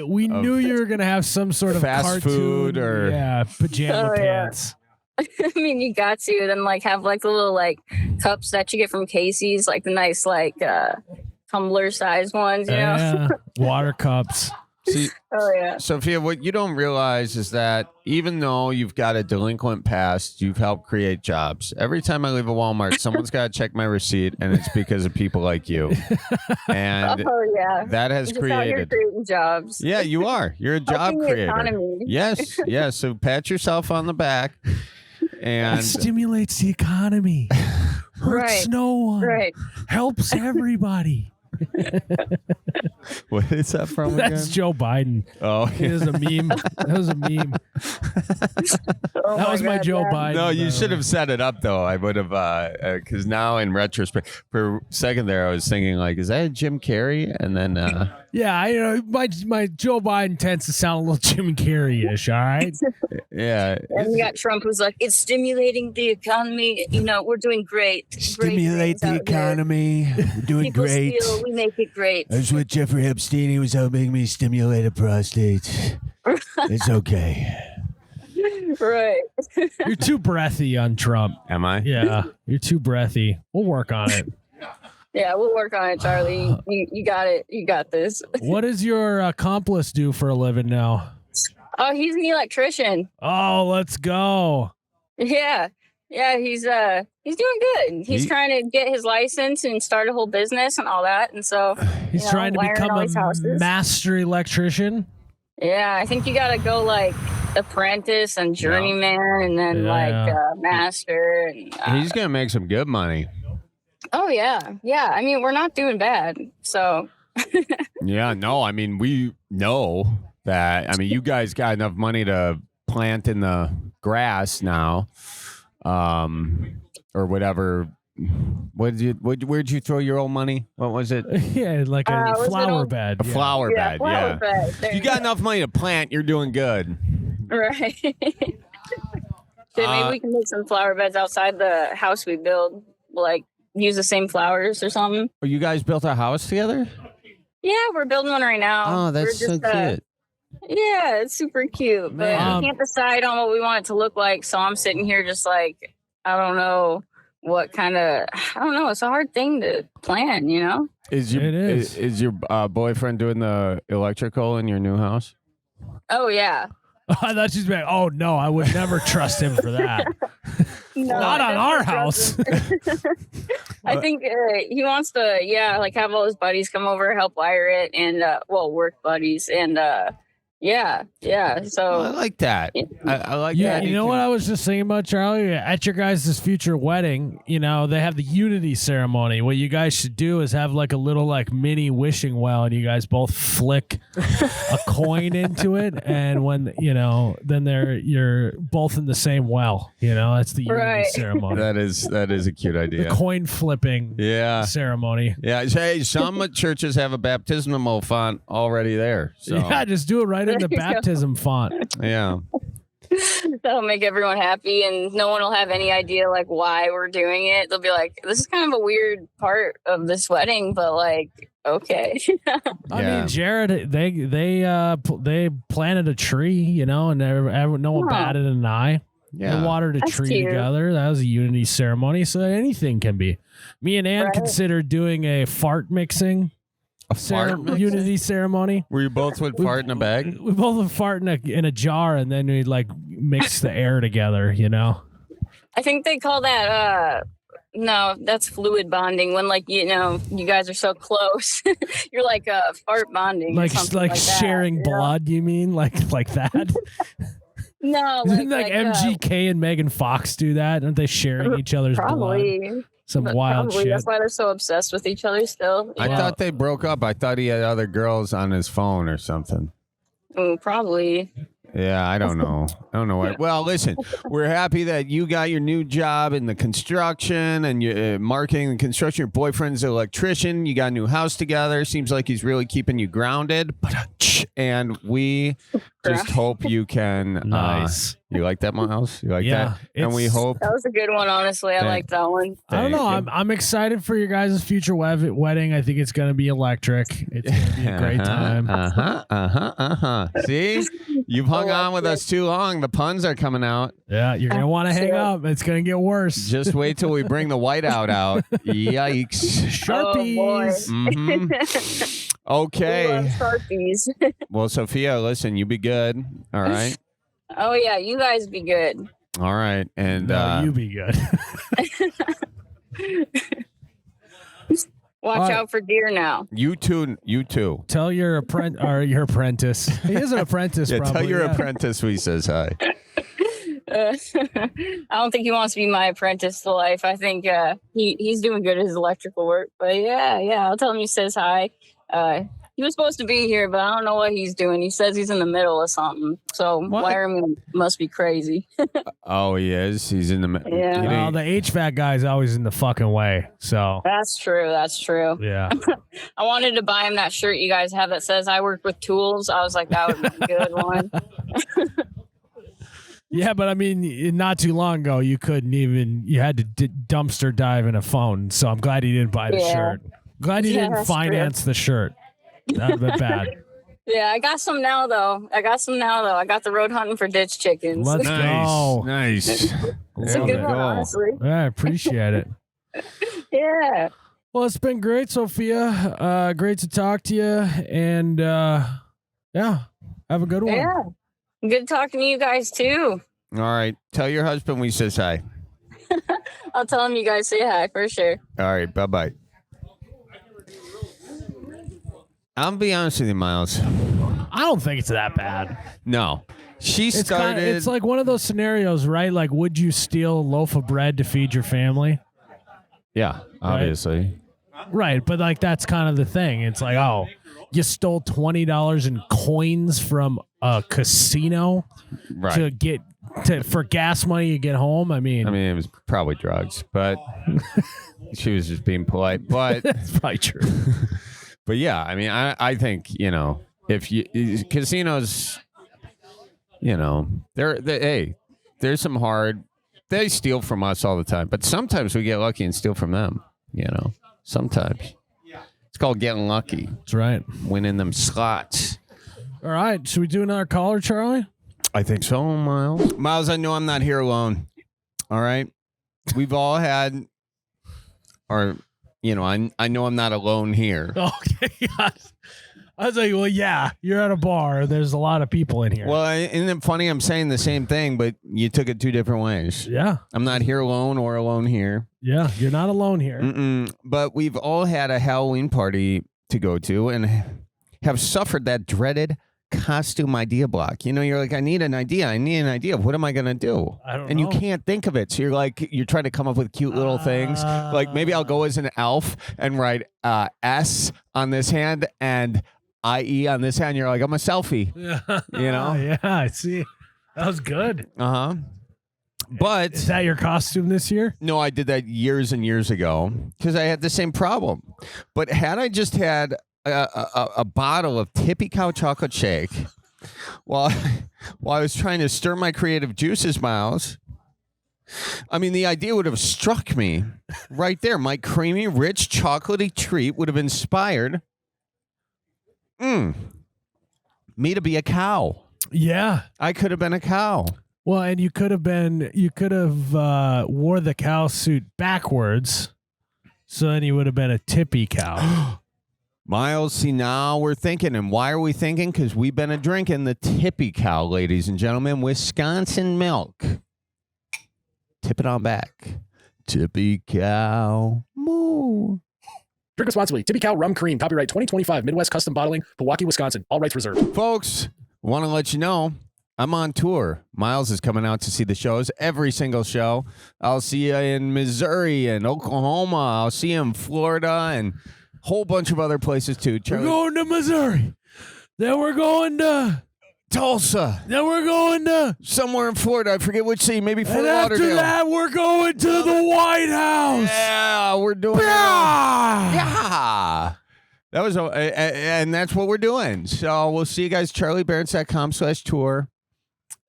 We knew you were gonna have some sort of fast cartoon, food or pajama pants. I mean, you got to then like have like the little like cups that you get from Casey's, like the nice like tumbler size ones, you know? Yeah, water cups. See, oh yeah, Sophia, what you don't realize is that even though you've got a delinquent past, you've helped create jobs. Every time I leave a Walmart, someone's got to check my receipt, and it's because of people like you. And that has created jobs. Yeah, you are. You're a job creator. Yes. So pat yourself on the back. And it stimulates the economy. Hurts no one. Right. Helps everybody. What is that from again? That's Joe Biden. Oh, it was a meme. That was a meme. That was my Joe Biden. No, you should have set it up though. I would have, because now in retrospect, for a second there, I was thinking like, is that Jim Carrey? And then, yeah, my Joe Biden tends to sound a little Jim Carrey-ish. All right. Yeah. And we got Trump who's like, it's stimulating the economy. You know, we're doing great. Stimulate the economy. We're doing People great. Steal, we make it great. I was with Jeffrey Epstein. He was helping me stimulate a prostate. It's okay. Right. You're too breathy on Trump. Am I? Yeah, you're too breathy. We'll work on it. Yeah, we'll work on it, Charlie. You got it. You got this. What does your accomplice do for a living now? Oh, he's an electrician. Oh, let's go. Yeah, he's doing good. He's trying to get his license and start a whole business and all that. And so he's trying to become a master electrician. Yeah, I think you got to go like apprentice and journeyman and then master. And, he's going to make some good money. Oh, yeah. Yeah. I mean, we're not doing bad. So. Yeah, no, I mean, we know that. I mean, you guys got enough money to plant in the grass now, or whatever. Where'd you throw your old money? What was it? Yeah, like a flower bed. A flower bed, yeah. You got enough money to plant, you're doing good. Right. So maybe we can make some flower beds outside the house we build. Like use the same flowers or something. Oh, you guys built a house together? Yeah, we're building one right now. Oh, that's so cute. Yeah, it's super cute. But we can't decide on what we want it to look like. So I'm sitting here just like, I don't know. What kind of, I don't know. It's a hard thing to plan, you know? Is your boyfriend doing the electrical in your new house? Oh, yeah. I thought she's like, oh, no, I would never trust him for that. No, Not on our house. I think he wants to, like have all his buddies come over, help wire it, and work buddies, and yeah. So I like that. I like that. You know what I was just thinking about, Charlie? At your guys' future wedding, they have the unity ceremony. What you guys should do is have like a little like mini wishing well, and you guys both flick a coin into it, and when then you're both in the same well. That's the unity ceremony. That is a cute idea. The coin flipping ceremony. Yeah. Hey, some churches have a baptismal font already there. So. Yeah, just do it right in the baptism font. Yeah. That'll make everyone happy, and no one will have any idea like why we're doing it. They'll be like, "This is kind of a weird part of this wedding," but like, okay. I mean, Jared, they planted a tree, and no one batted an eye. Yeah, they watered a tree together. That was a unity ceremony, so anything can be. Me and Ann considered doing a fart mixing. Unity ceremony. Where you both would fart in a bag? We both would fart in a jar, and then we'd like mix the air together, I think they call that no, that's fluid bonding, when like you guys are so close. You're like fart bonding, like sharing that, blood, you mean? Like that? No, Isn't like MGK and Megan Fox do that? Aren't they sharing each other's blood? Some wild shit. That's why they're so obsessed with each other still. I thought they broke up. I thought he had other girls on his phone or something. Probably. Yeah, I don't know. What. Well, listen, we're happy that you got your new job in the construction and you're marketing and construction. Your boyfriend's an electrician. You got a new house together. Seems like he's really keeping you grounded. And we just hope you can. Nice. You like that, Miles? You like that? And we hope that was a good one. Honestly, I like that one. I don't know. I'm excited for your guys' future wedding. I think it's going to be electric. It's going to be a great time. See, you've hung on with us too long. The puns are coming out. Yeah, you're going to want to hang up. It's going to get worse. Just wait till we bring the whiteout out. Yikes! Sharpies. Okay. Sharpies. Well, Sophia, listen, you be good. All right. Oh yeah, you guys be good. All right, and you be good. Watch out for deer now. You too. Tell your apprentice. He is an apprentice. Probably, tell your apprentice we says hi. I don't think he wants to be my apprentice to life. I think he's doing good at his electrical work. But yeah, I'll tell him he says hi. He was supposed to be here, but I don't know what he's doing. He says he's in the middle of something. So wiring must be crazy. Oh, he is? He's in the middle. Yeah. Well, the HVAC guy's always in the fucking way. So That's true. Yeah. I wanted to buy him that shirt you guys have that says I work with tools. I was like, that would be a good one. Yeah, but I mean, not too long ago, you had to dumpster dive in a phone. So I'm glad he didn't buy the shirt. Glad he didn't finance the shirt. That'd be bad. Yeah, I got some now though. I got the road hunting for ditch chickens. Let's go. Nice. It's a good one, honestly. I appreciate it. Yeah. Well, it's been great, Sophia. Great to talk to you. And have a good one. Yeah. Good talking to you guys too. All right. Tell your husband we says hi. I'll tell him you guys say hi for sure. All right. Bye-bye. I'll be honest with you, Miles. I don't think it's that bad. No. It's like one of those scenarios, right? Like, would you steal a loaf of bread to feed your family? Yeah, obviously. Right, but like that's kind of the thing. It's like, oh, you stole $20 in coins from a casino for gas money to get home. I mean, it was probably drugs, but she was just being polite. But that's probably true. But yeah, I mean, I think, if casinos, there's some hard, they steal from us all the time, but sometimes we get lucky and steal from them, sometimes. It's called getting lucky. That's right. Winning them slots. All right. Should we do another caller, Charlie? I think so, Miles. Miles, I know I'm not here alone. All right. We've all had I know I'm not alone here. Okay. I was like, well, yeah, you're at a bar. There's a lot of people in here. Well, isn't it funny? I'm saying the same thing, but you took it two different ways. Yeah. I'm not here alone or alone here. Yeah, you're not alone here. But we've all had a Halloween party to go to and have suffered that dreaded costume idea block. You know, you're like, I need an idea. Of what am I going to do? I don't know. And you can't think of it. So you're trying to come up with cute little things. Like maybe I'll go as an elf and write S on this hand and IE on this hand. You're like, I'm a selfie. You know? Yeah, I see. That was good. Uh-huh. But is that your costume this year? No, I did that years and years ago because I had the same problem. But had I just had a bottle of Tippy Cow chocolate shake while I was trying to stir my creative juices, Miles, I mean, the idea would have struck me right there. My creamy, rich, chocolatey treat would have inspired me to be a cow. Yeah. I could have been a cow. Well, and you could have wore the cow suit backwards. So then you would have been a tippy cow. Miles, see, now we're thinking. And why are we thinking? Because we've been drinking the Tippy Cow, ladies and gentlemen. Wisconsin milk. Tip it on back. Tippy Cow. Moo. Drink responsibly. Tippy Cow Rum Cream. Copyright 2025. Midwest Custom Bottling. Milwaukee, Wisconsin. All rights reserved. Folks, want to let you know, I'm on tour. Miles is coming out to see the shows, every single show. I'll see you in Missouri and Oklahoma. I'll see you in Florida and whole bunch of other places too. Charlie. We're going to Missouri. Then we're going to Tulsa. Then we're going to somewhere in Florida. I forget which city. Maybe Fort Lauderdale. After that, we're going to the White House. Yeah, we're doing yeah. That was and that's what we're doing. So we'll see you guys. CharlieBerens.com/tour.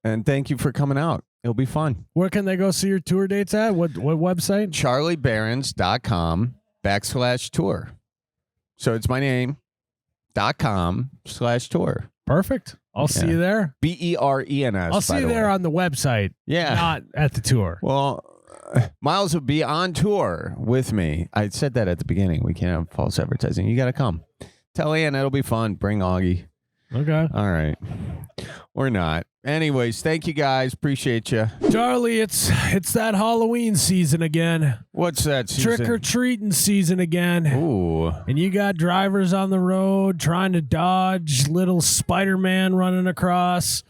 And thank you for coming out. It'll be fun. Where can they go see your tour dates at? What website? CharlieBerens.com/tour. So it's my name.com/tour. Perfect. I'll see you there. BERENS. I'll see you there on the website. Yeah. Not at the tour. Well, Miles will be on tour with me. I said that at the beginning. We can't have false advertising. You got to come. Tell Ian it'll be fun. Bring Augie. Okay. All right. Or not. Anyways, thank you guys. Appreciate you. Charlie, it's that Halloween season again. What's that season? Trick-or-treating season again. Ooh. And you got drivers on the road trying to dodge little Spider-Man running across,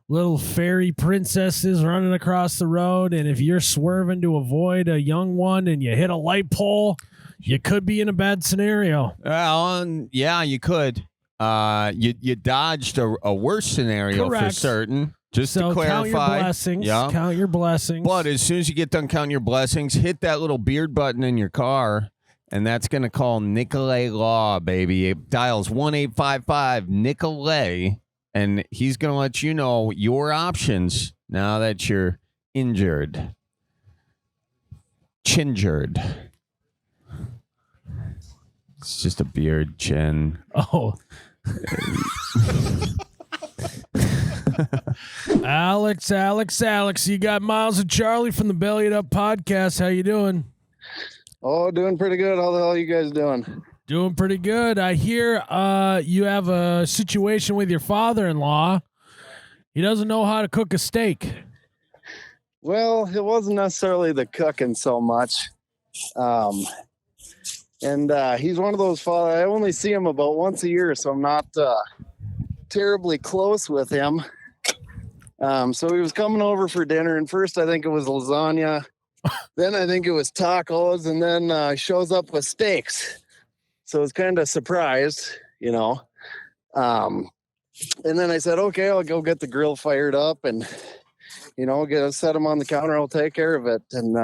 little fairy princesses running across the road. And if you're swerving to avoid a young one and you hit a light pole, you could be in a bad scenario. Well, yeah, you could. You dodged a worse scenario. Correct. For certain. Just to clarify. Count your blessings. Yeah. Count your blessings. But as soon as you get done counting your blessings, hit that little beard button in your car, and that's going to call Nicolay Law, baby. It dials 1-855-NICOLAY, and he's going to let you know your options now that you're injured. Chinjured. It's just a beard chin. Oh. Alex, you got Miles and Charlie from the Bellied Up podcast. How you doing? Oh, doing pretty good. How the hell are you guys doing? Doing pretty good. I hear you have a situation with your father-in-law. He doesn't know how to cook a steak. Well, it wasn't necessarily the cooking so much. And he's one of those fathers. I only see him about once a year, so I'm not terribly close with him. So he was coming over for dinner, and first I think it was lasagna. Then I think it was tacos, and then shows up with steaks. So I was kind of surprised, you know. And then I said, okay, I'll go get the grill fired up and, you know, set him on the counter. I'll take care of it. And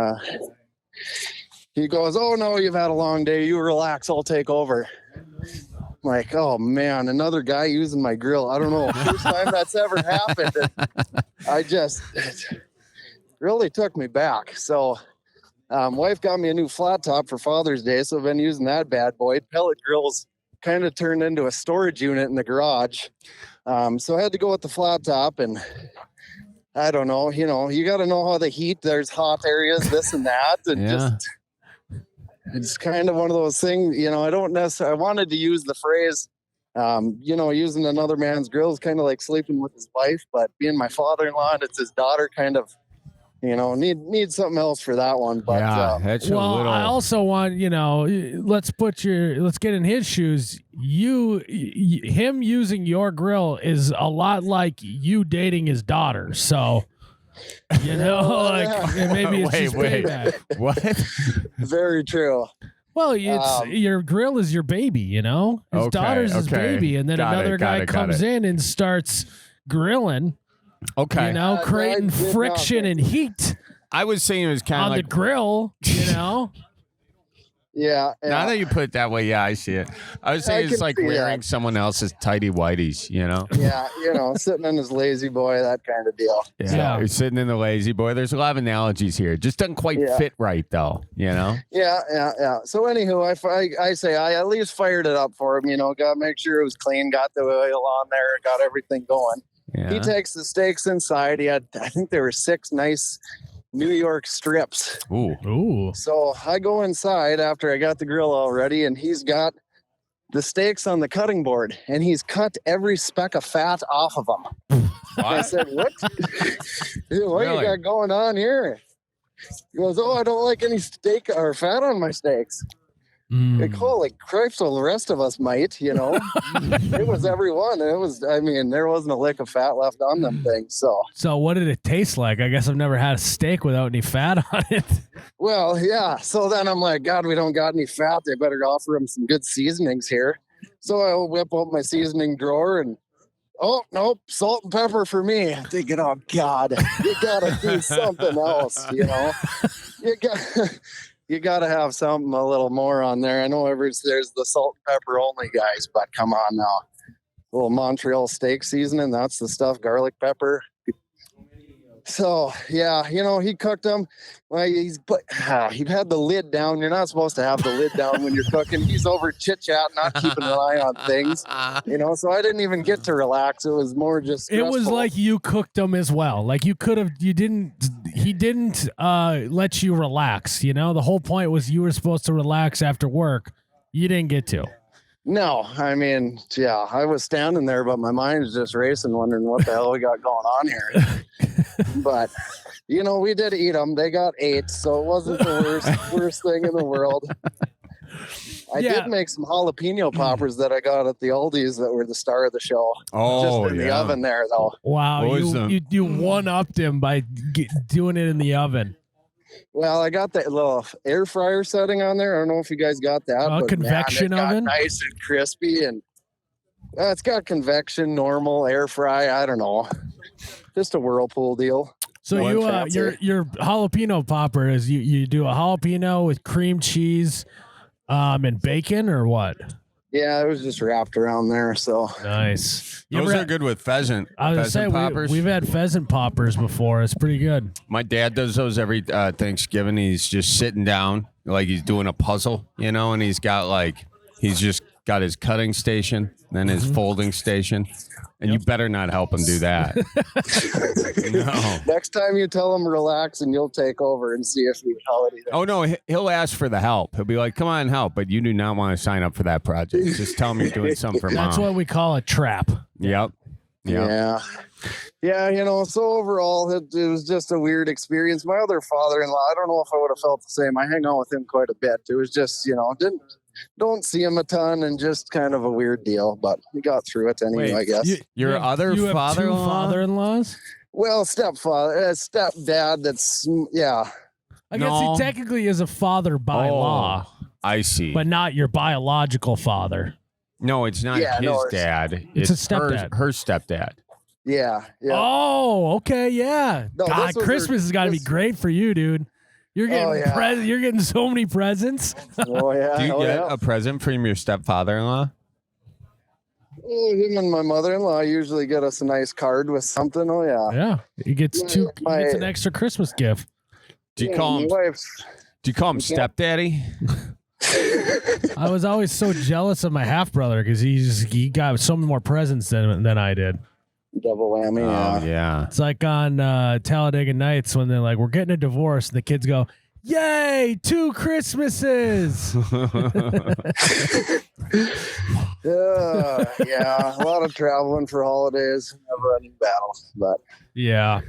he goes, oh, no, you've had a long day. You relax. I'll take over. I'm like, oh, man, another guy using my grill. I don't know. First time that's ever happened. It really took me back. So wife got me a new flat top for Father's Day, so I've been using that bad boy. Pellet grills kind of turned into a storage unit in the garage. So I had to go with the flat top, and I don't know, you know, you got to know how the heat, there's hot areas, this and that. And it's kind of one of those things, you know, I don't necessarily, I wanted to use the phrase, Using another man's grill is kind of like sleeping with his wife, but being my father-in-law and it's his daughter, kind of, need something else for that one. But that's I also want, let's get in his shoes. Him using your grill is a lot like you dating his daughter. So, maybe it's just payback. What? Very true. Well, it's your grill is your baby, His daughter's his baby, and then another guy comes in and starts grilling. Okay. Creating friction and heat. I was saying it was kind of on like the grill, Yeah. Now that you put it that way, yeah, I see it. I was saying it's like wearing someone else's tidy whities, Yeah, sitting in his lazy boy, that kind of deal. Yeah, you're sitting in the lazy boy. There's a lot of analogies here. Just doesn't quite fit right, though, Yeah. So, anywho, I say I at least fired it up for him, got to make sure it was clean, got the oil on there, got everything going. Yeah. He takes the steaks inside. He had, I think there were 6 nice New York strips. Ooh. So I go inside after I got the grill all ready, and he's got the steaks on the cutting board, and he's cut every speck of fat off of them. I said, what? What you got going on here? He goes, I don't like any steak or fat on my steaks. Like, holy crap, so the rest of us might, It was everyone. There wasn't a lick of fat left on them things. So what did it taste like? I guess I've never had a steak without any fat on it. Well, yeah. So then I'm like, God, we don't got any fat. They better offer him some good seasonings here. So I whip out my seasoning drawer and, oh, nope, salt and pepper for me. I'm thinking, oh, God, you got to do something else, You got to have something a little more on there. I know there's the salt and pepper only guys, but come on now. A little Montreal steak seasoning, that's the stuff, garlic pepper. So, yeah, he cooked them. Well, he had the lid down. You're not supposed to have the lid down when you're cooking. He's over chit-chat, not keeping an eye on things. So I didn't even get to relax. It was more just stressful. It was like you cooked them as well. Like he didn't let you relax. The whole point was you were supposed to relax after work. You didn't get to. No, I was standing there, but my mind was just racing, wondering what the hell we got going on here. But, we did eat them. They got 8, so it wasn't the worst thing in the world. I did make some jalapeno poppers that I got at the Aldi's that were the star of the show. Oh, just in the oven there, though. Wow, you one-upped him by doing it in the oven. Well, I got that little air fryer setting on there. I don't know if you guys got that. A convection oven? Nice and crispy, and it's got convection, normal, air fry. I don't know. Just a Whirlpool deal. So your jalapeno popper is you do a jalapeno with cream cheese and bacon or what? Yeah, it was just wrapped around there. So nice. Those are good with pheasant. I was pheasant gonna say poppers. We've had pheasant poppers before. It's pretty good. My dad does those every Thanksgiving. He's just sitting down like he's doing a puzzle, and he's just got his cutting station, then his folding station. And you better not help him do that. No. Next time you tell him relax and you'll take over and see if he how it is. Oh, no, he'll ask for the help. He'll be like, come on, help. But you do not want to sign up for that project. Just tell him you're doing something for mom. That's what we call a trap. Yep. Yeah. So overall, it was just a weird experience. My other father-in-law, I don't know if I would have felt the same. I hang out with him quite a bit. It was just, don't see him a ton and just kind of a weird deal, but we got through it anyway. I guess. Your other you father-in-law? Have 2 father-in-laws? Well, stepdad. That's I guess he technically is a father by law. I see, but not your biological father. No, it's not his dad. It's a stepdad. Her stepdad. Yeah. Oh, okay, yeah. No, God, Christmas has got to be great for you, dude. You're getting you're getting so many presents. Oh yeah. Do you get a present from your stepfather-in-law? Him and my mother-in-law usually get us a nice card with something. Oh yeah. Yeah, he gets he gets an extra Christmas gift. Do you call him stepdaddy? I was always so jealous of my half brother because he got so many more presents than I did. Double whammy. Oh, yeah. It's like on Talladega Nights when they're like, we're getting a divorce. And the kids go, Yay, 2 Christmases. Yeah, a lot of traveling for holidays, never-ending battle. But yeah.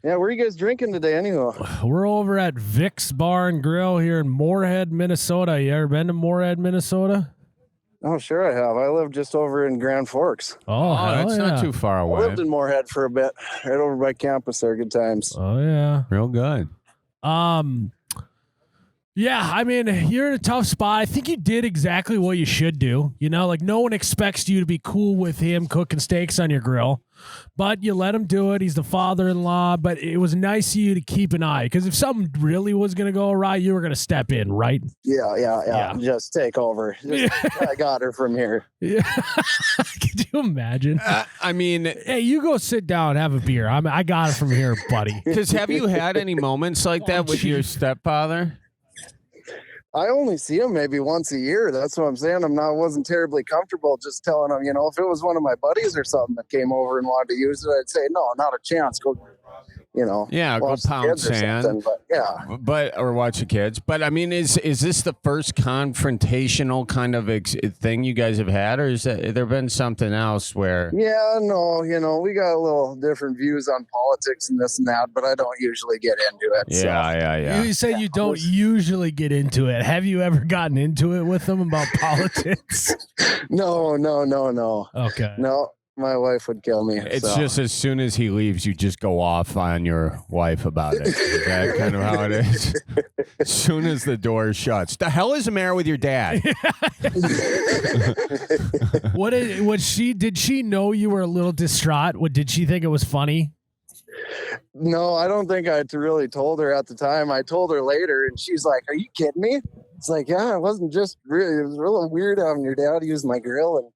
Yeah, where are you guys drinking today anyhow? We're over at Vic's Bar and Grill here in Moorhead, Minnesota. You ever been to Moorhead, Minnesota? Oh, sure I have. I live just over in Grand Forks. Oh, that's not too far I away. lived in Moorhead for a bit, right over by campus there. Good times. Oh, yeah. Real good. Yeah, I mean, you're in a tough spot. I think you did exactly what you should do. You know, like no one expects you to be cool with him cooking steaks on your grill, but you let him do it. He's the father-in-law, but it was nice of you to keep an eye because if something really was going to go awry, you were going to step in, right? Yeah. Just take over. I got her from here. Yeah. Could you imagine? I mean, hey, you go sit down, have a beer. I got it from here, buddy. Because have you had any moments like that with your stepfather? I only see him maybe once a year. That's what I'm saying. Wasn't terribly comfortable just telling him, if it was one of my buddies or something that came over and wanted to use it, I'd say, no, not a chance. Go, go pound sand. Or watch the kids. But I mean, is this the first confrontational kind of thing you guys have had, or has there been something else where? Yeah, no, we got a little different views on politics and this and that, but I don't usually get into it. Yeah. You say you don't usually get into it. Have you ever gotten into it with them about politics? No. Okay. No. My wife would kill me. It's just as soon as he leaves, you just go off on your wife about it. Is that kind of how it is? As soon as the door shuts. The hell is the matter with your dad? Did she know you were a little distraught? Did she think it was funny? No, I don't think I really told her at the time. I told her later, and she's like, "Are you kidding me?" It's like, yeah, it wasn't just really. It was really weird having your dad use my grill, and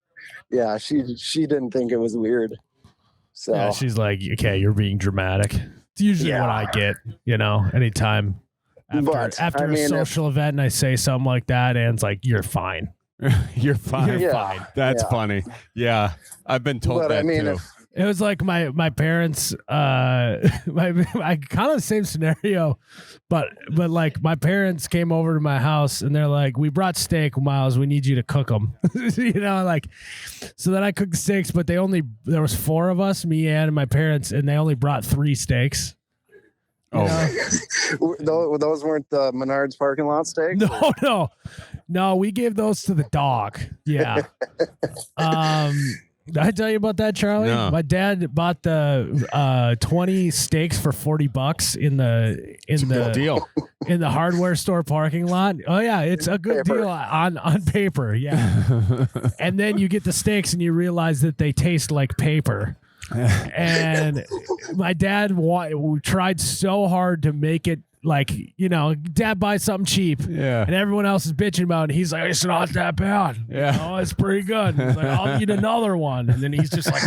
yeah, she didn't think it was weird. So yeah, she's like, okay, you're being dramatic. It's usually what I get, anytime after a social event and I say something like that, and it's like, you're fine. You're fine. You're fine. That's funny. Yeah, I've been told that too. It was like my parents, my kind of the same scenario, but like my parents came over to my house and they're like, we brought steak, Miles, we need you to cook them. So then I cooked steaks, but there was 4 of us, me, Ann, and my parents, and they only brought 3 steaks. Those weren't the Menards parking lot steaks? No, we gave those to the dog. Yeah. Did I tell you about that, Charlie? No. My dad bought the 20 steaks for $40 in the deal in the hardware store parking lot. Oh yeah, it's a good deal on paper. Yeah, and then you get the steaks and you realize that they taste like paper. And my dad tried so hard to make it like, dad buys something cheap. Yeah. And everyone else is bitching about it. He's like, it's not that bad. Yeah. It's pretty good. He's like, I'll eat another one. And then he's just like.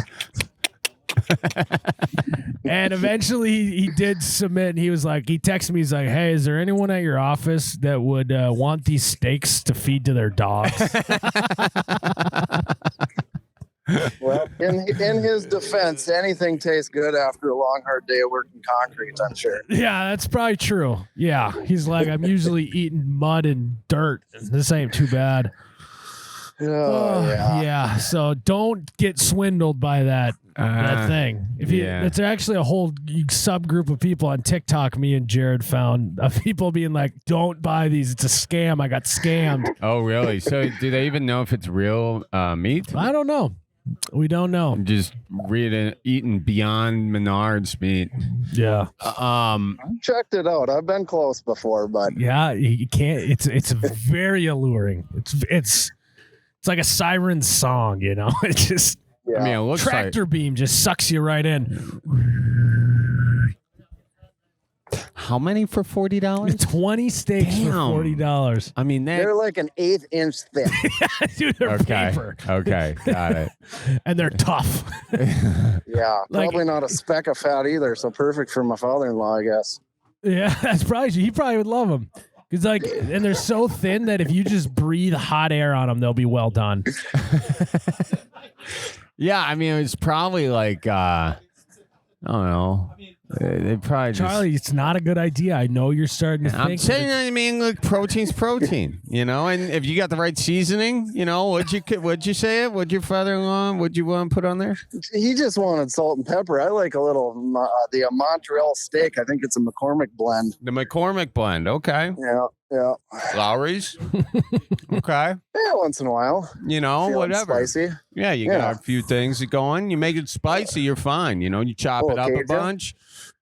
And eventually he did submit, and he texted me, he's like, hey, is there anyone at your office that would want these steaks to feed to their dogs? Well, in his defense, anything tastes good after a long, hard day of working concrete, I'm sure. Yeah, that's probably true. Yeah. He's like, I'm usually eating mud and dirt. This ain't too bad. Yeah. So don't get swindled by that thing. It's actually a whole subgroup of people on TikTok me and Jared found of people being like, don't buy these. It's a scam. I got scammed. Oh, really? So do they even know if it's real meat? I don't know. We don't know. I'm just eating Beyond Menards meat. Yeah. I checked it out. I've been close before, but yeah, you can't. It's very alluring. It's like a siren song, It just. Yeah. I mean, it looks tractor beam just sucks you right in. How many for $40? 20 steaks for $40. I mean, they're like an 1/8 inch thick. Dude, they're paper. Okay, got it. And they're tough. Yeah, probably not a speck of fat either. So perfect for my father-in-law, I guess. Yeah, he probably would love them. And they're so thin that if you just breathe hot air on them, they'll be well done. Yeah, I mean, it's probably like, I don't know, They probably Charlie, it's not a good idea. I know you're starting to I'm think. saying, I mean, look, protein's protein, and if you got the right seasoning, what'd you say? What'd your father-in-law, what'd you want to put on there? He just wanted salt and pepper. I like a little, the Montreal steak. I think it's a McCormick blend. The McCormick blend. Okay. Yeah. Lowry's. Okay. Yeah, once in a while. Feeling whatever. Spicy. Yeah, you got a few things going. You make it spicy, you're fine. You chop it up a bunch,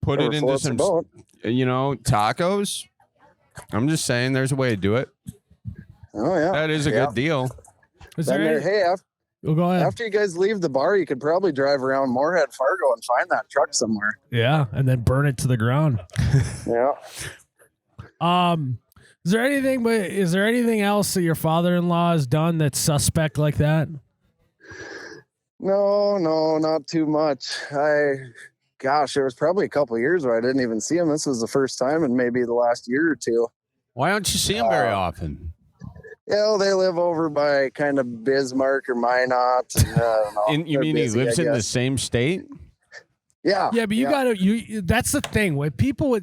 put it into some, tacos. I'm just saying there's a way to do it. Oh, yeah. That is a good deal. Go ahead. After you guys leave the bar, you could probably drive around Moorhead, Fargo and find that truck somewhere. Yeah, and then burn it to the ground. Yeah. Is there anything else that your father-in-law has done that's suspect like that? No, not too much. There was probably a couple of years where I didn't even see him. This was the first time in maybe the last year or two. Why don't you see him very often? They live over by kind of Bismarck or Minot. I don't know. You mean he lives in the same state? Yeah. Yeah, but that's the thing with people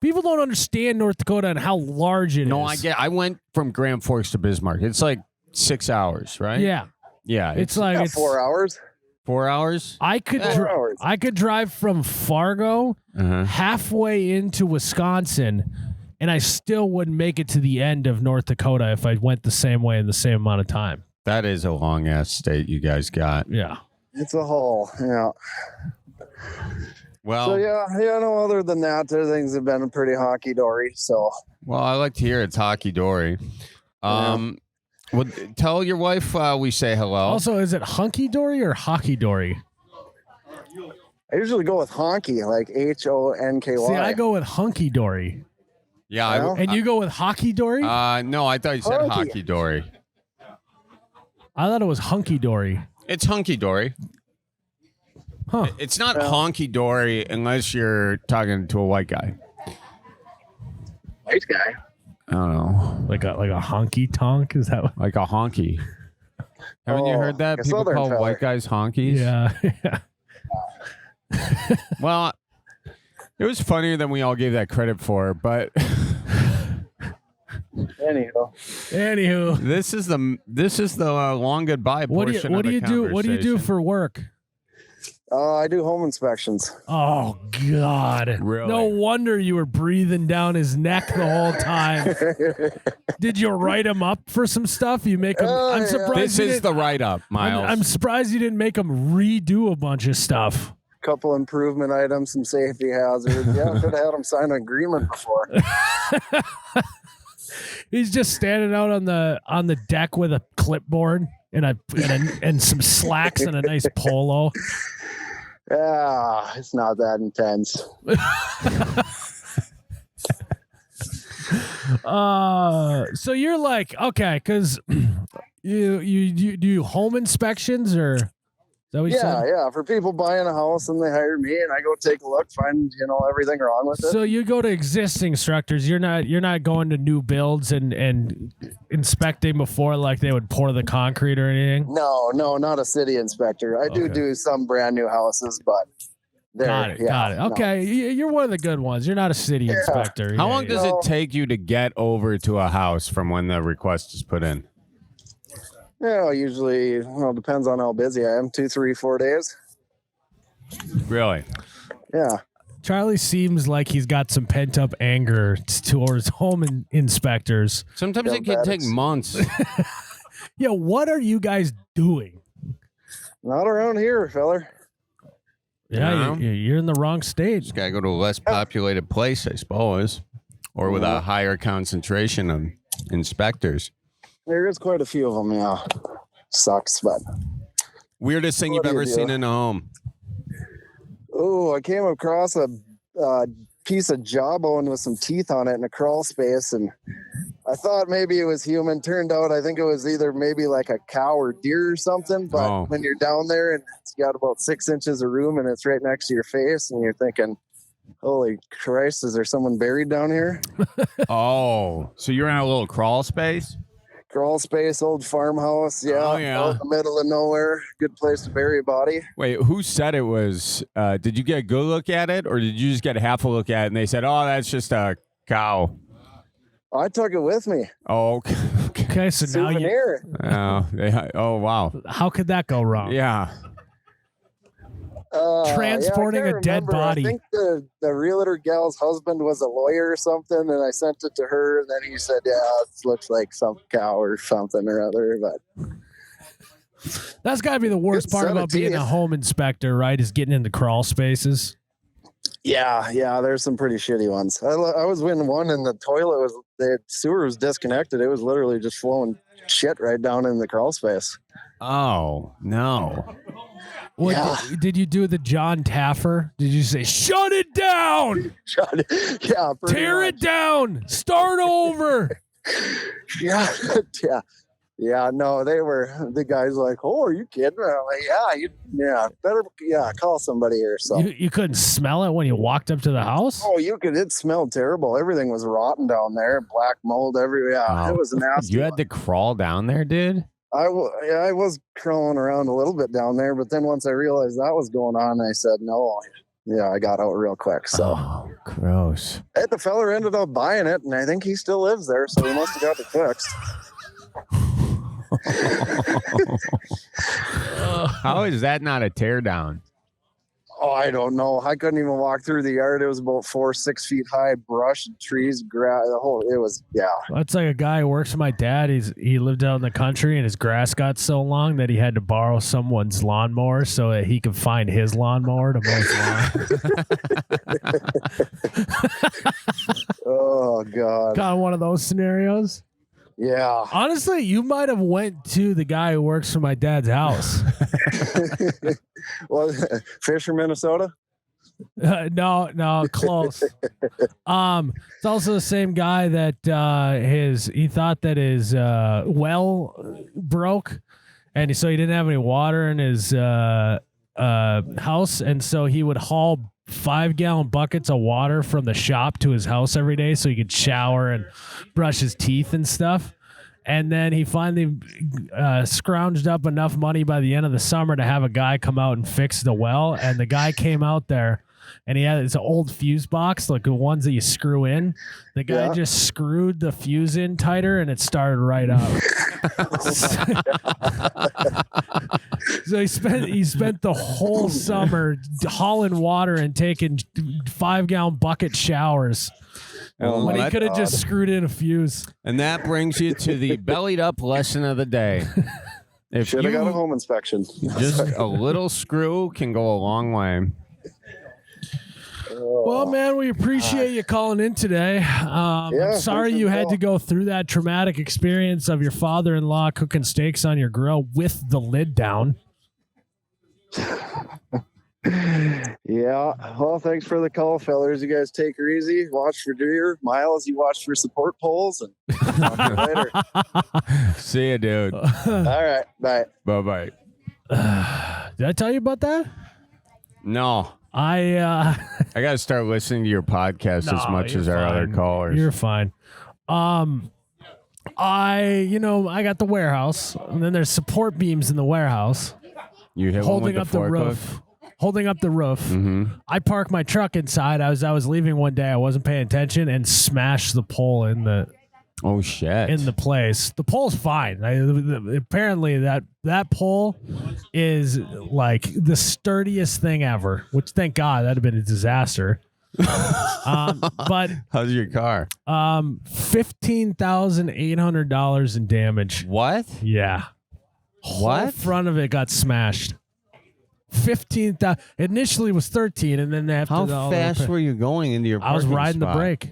people don't understand North Dakota and how large it is. No, I went from Grand Forks to Bismarck. It's like 6 hours, right? Yeah. Yeah. It's like 4 hours. 4 hours? I could drive from Fargo halfway into Wisconsin, and I still wouldn't make it to the end of North Dakota if I went the same way in the same amount of time. That is a long ass state you guys got. Yeah. It's a haul. Yeah. Well, so no, other than that, things have been pretty honky-dory. So, well, I like to hear it's honky-dory. Tell your wife we say hello. Also, is it hunky-dory or hockey-dory? I usually go with honky, like HONKY. See, I go with hunky-dory. Yeah. And you go with hockey-dory? No, I thought you said hockey-dory. I thought it was hunky-dory. It's hunky-dory. Huh. It's not honky-dory unless you're talking to a white guy. White guy? I don't know. Like a honky-tonk? Is that what? Like a honky. Haven't you heard that? People call white guys honkies? Yeah. Well, it was funnier than we all gave that credit for, but Anywho, this is the long goodbye portion. What do you do for work? I do home inspections. Oh God! Really? No wonder you were breathing down his neck the whole time. Did you write him up for some stuff? You make him. I'm surprised. This is the write-up, Miles. I'm surprised you didn't make him redo a bunch of stuff. Couple improvement items, some safety hazards. Yeah, could have had him sign an agreement before. He's just standing out on the deck with a clipboard and some slacks and a nice polo. Yeah, it's not that intense. So you're like, okay, because you do home inspections or is that what you said? Yeah. For people buying a house and they hire me and I go take a look, find everything wrong with it. So you go to existing structures. You're not going to new builds and inspecting before like they would pour the concrete or anything. No, not a city inspector. I do some brand new houses, but got it. Okay, you're one of the good ones. You're not a city inspector. How long does it take you to get over to a house from when the request is put in? Usually, depends on how busy I am. 2, 3, 4 days. Really? Yeah. Charlie seems like he's got some pent up anger towards home inspectors. Sometimes it can take months. Yeah, what are you guys doing? Not around here, feller. Yeah, you're in the wrong state. Just gotta go to a less populated place, I suppose, or with a higher concentration of inspectors. There is quite a few of them, yeah. Sucks, but. Weirdest thing you've ever seen in a home? Oh, I came across a piece of jawbone with some teeth on it in a crawl space, and I thought maybe it was human. Turned out I think it was either maybe like a cow or deer or something, but when you're down there and it's got about 6 inches of room and it's right next to your face and you're thinking, holy Christ, is there someone buried down here? Oh, so you're in a little crawl space? Crawl space, old farmhouse. Yeah, Oh, yeah. out in the middle of nowhere. Good place to bury a body. Wait, who said it was? Did you get a good look at it, or did you just get half a look at it and they said, "Oh, that's just a cow"? I took it with me. Oh, okay. Okay, so now you. Souvenir. Oh, wow. How could that go wrong? Yeah. Transporting I can't a dead remember. body. I think the realtor gal's husband was a lawyer or something, and I sent it to her, and then he said, "Yeah, this looks like some cow or something or other." But that's got to be the worst part about being a home inspector, right? Is getting into crawl spaces. yeah, there's some pretty shitty ones. I was in one, and the sewer was disconnected. It was literally just flowing shit right down in the crawl space. Oh, no. What, Yeah. did you do the John Taffer? Did you say, shut it down? Yeah. Tear it down. Start over. Yeah. Yeah. No, the guy's like, "Oh, are you kidding?" I'm like, better call somebody here. So You couldn't smell it when you walked up to the house? oh, it smelled terrible. Everything was rotten down there, black mold everywhere. Yeah, Oh. it was nasty. You had to crawl down there, dude? I was crawling around a little bit down there, but then once I realized that was going on, I said no. Yeah, I got out real quick. So gross. the fella ended up buying it, and I think he still lives there, so he must have got it fixed. How is that not a tear down? Oh, I don't know. I couldn't even walk through the yard. It was about 4-6 feet high, brush, trees, grass. It was. That's like a guy who works for my dad. He lived out in the country and his grass got so long that he had to borrow someone's lawnmower so that he could find his lawnmower to mow his lawn. Oh God. Kind of one of those scenarios. Yeah. Honestly, you might have went to the guy who works for my dad's house. Well, Fisher, Minnesota. No, close. It's also the same guy that he thought that his well broke, and so he didn't have any water in his house, and so he would haul 5-gallon buckets of water from the shop to his house every day so he could shower and brush his teeth and stuff. And then he finally scrounged up enough money by the end of the summer to have a guy come out and fix the well. And the guy came out there and he had this old fuse box, like the ones that you screw in. The guy just screwed the fuse in tighter and it started right up. So he spent the whole summer hauling water and taking 5-gallon bucket showers. When he could have just screwed in a fuse. And that brings you to the bellied up lesson of the day. If Should have got a home inspection. Just a little screw can go a long way. Well, man, we appreciate you calling in today. I'm sorry you had to go through that traumatic experience of your father-in-law cooking steaks on your grill with the lid down. Yeah. Well, thanks for the call, fellas. You guys take her easy. Watch for deer. Miles, you watch for support poles. And talk to you later. See ya, dude. All right. Bye. Bye-bye. Did I tell you about that? No. I got to start listening to your podcast as much as our other callers. You're fine. I got the warehouse, and then there's support beams in the warehouse. You hit holding up the roof. Holding up the roof. Mm-hmm. I parked my truck inside. I was leaving one day. I wasn't paying attention and smashed the pole in the place. The pole's fine. Apparently that pole is like the sturdiest thing ever. Which thank God that'd have been a disaster. But how's your car? $15,800 in damage. What? Yeah. What? Whole front of it got smashed. 15,000. Initially was 13, and then after how fast were you going into your? I was riding spot? the brake.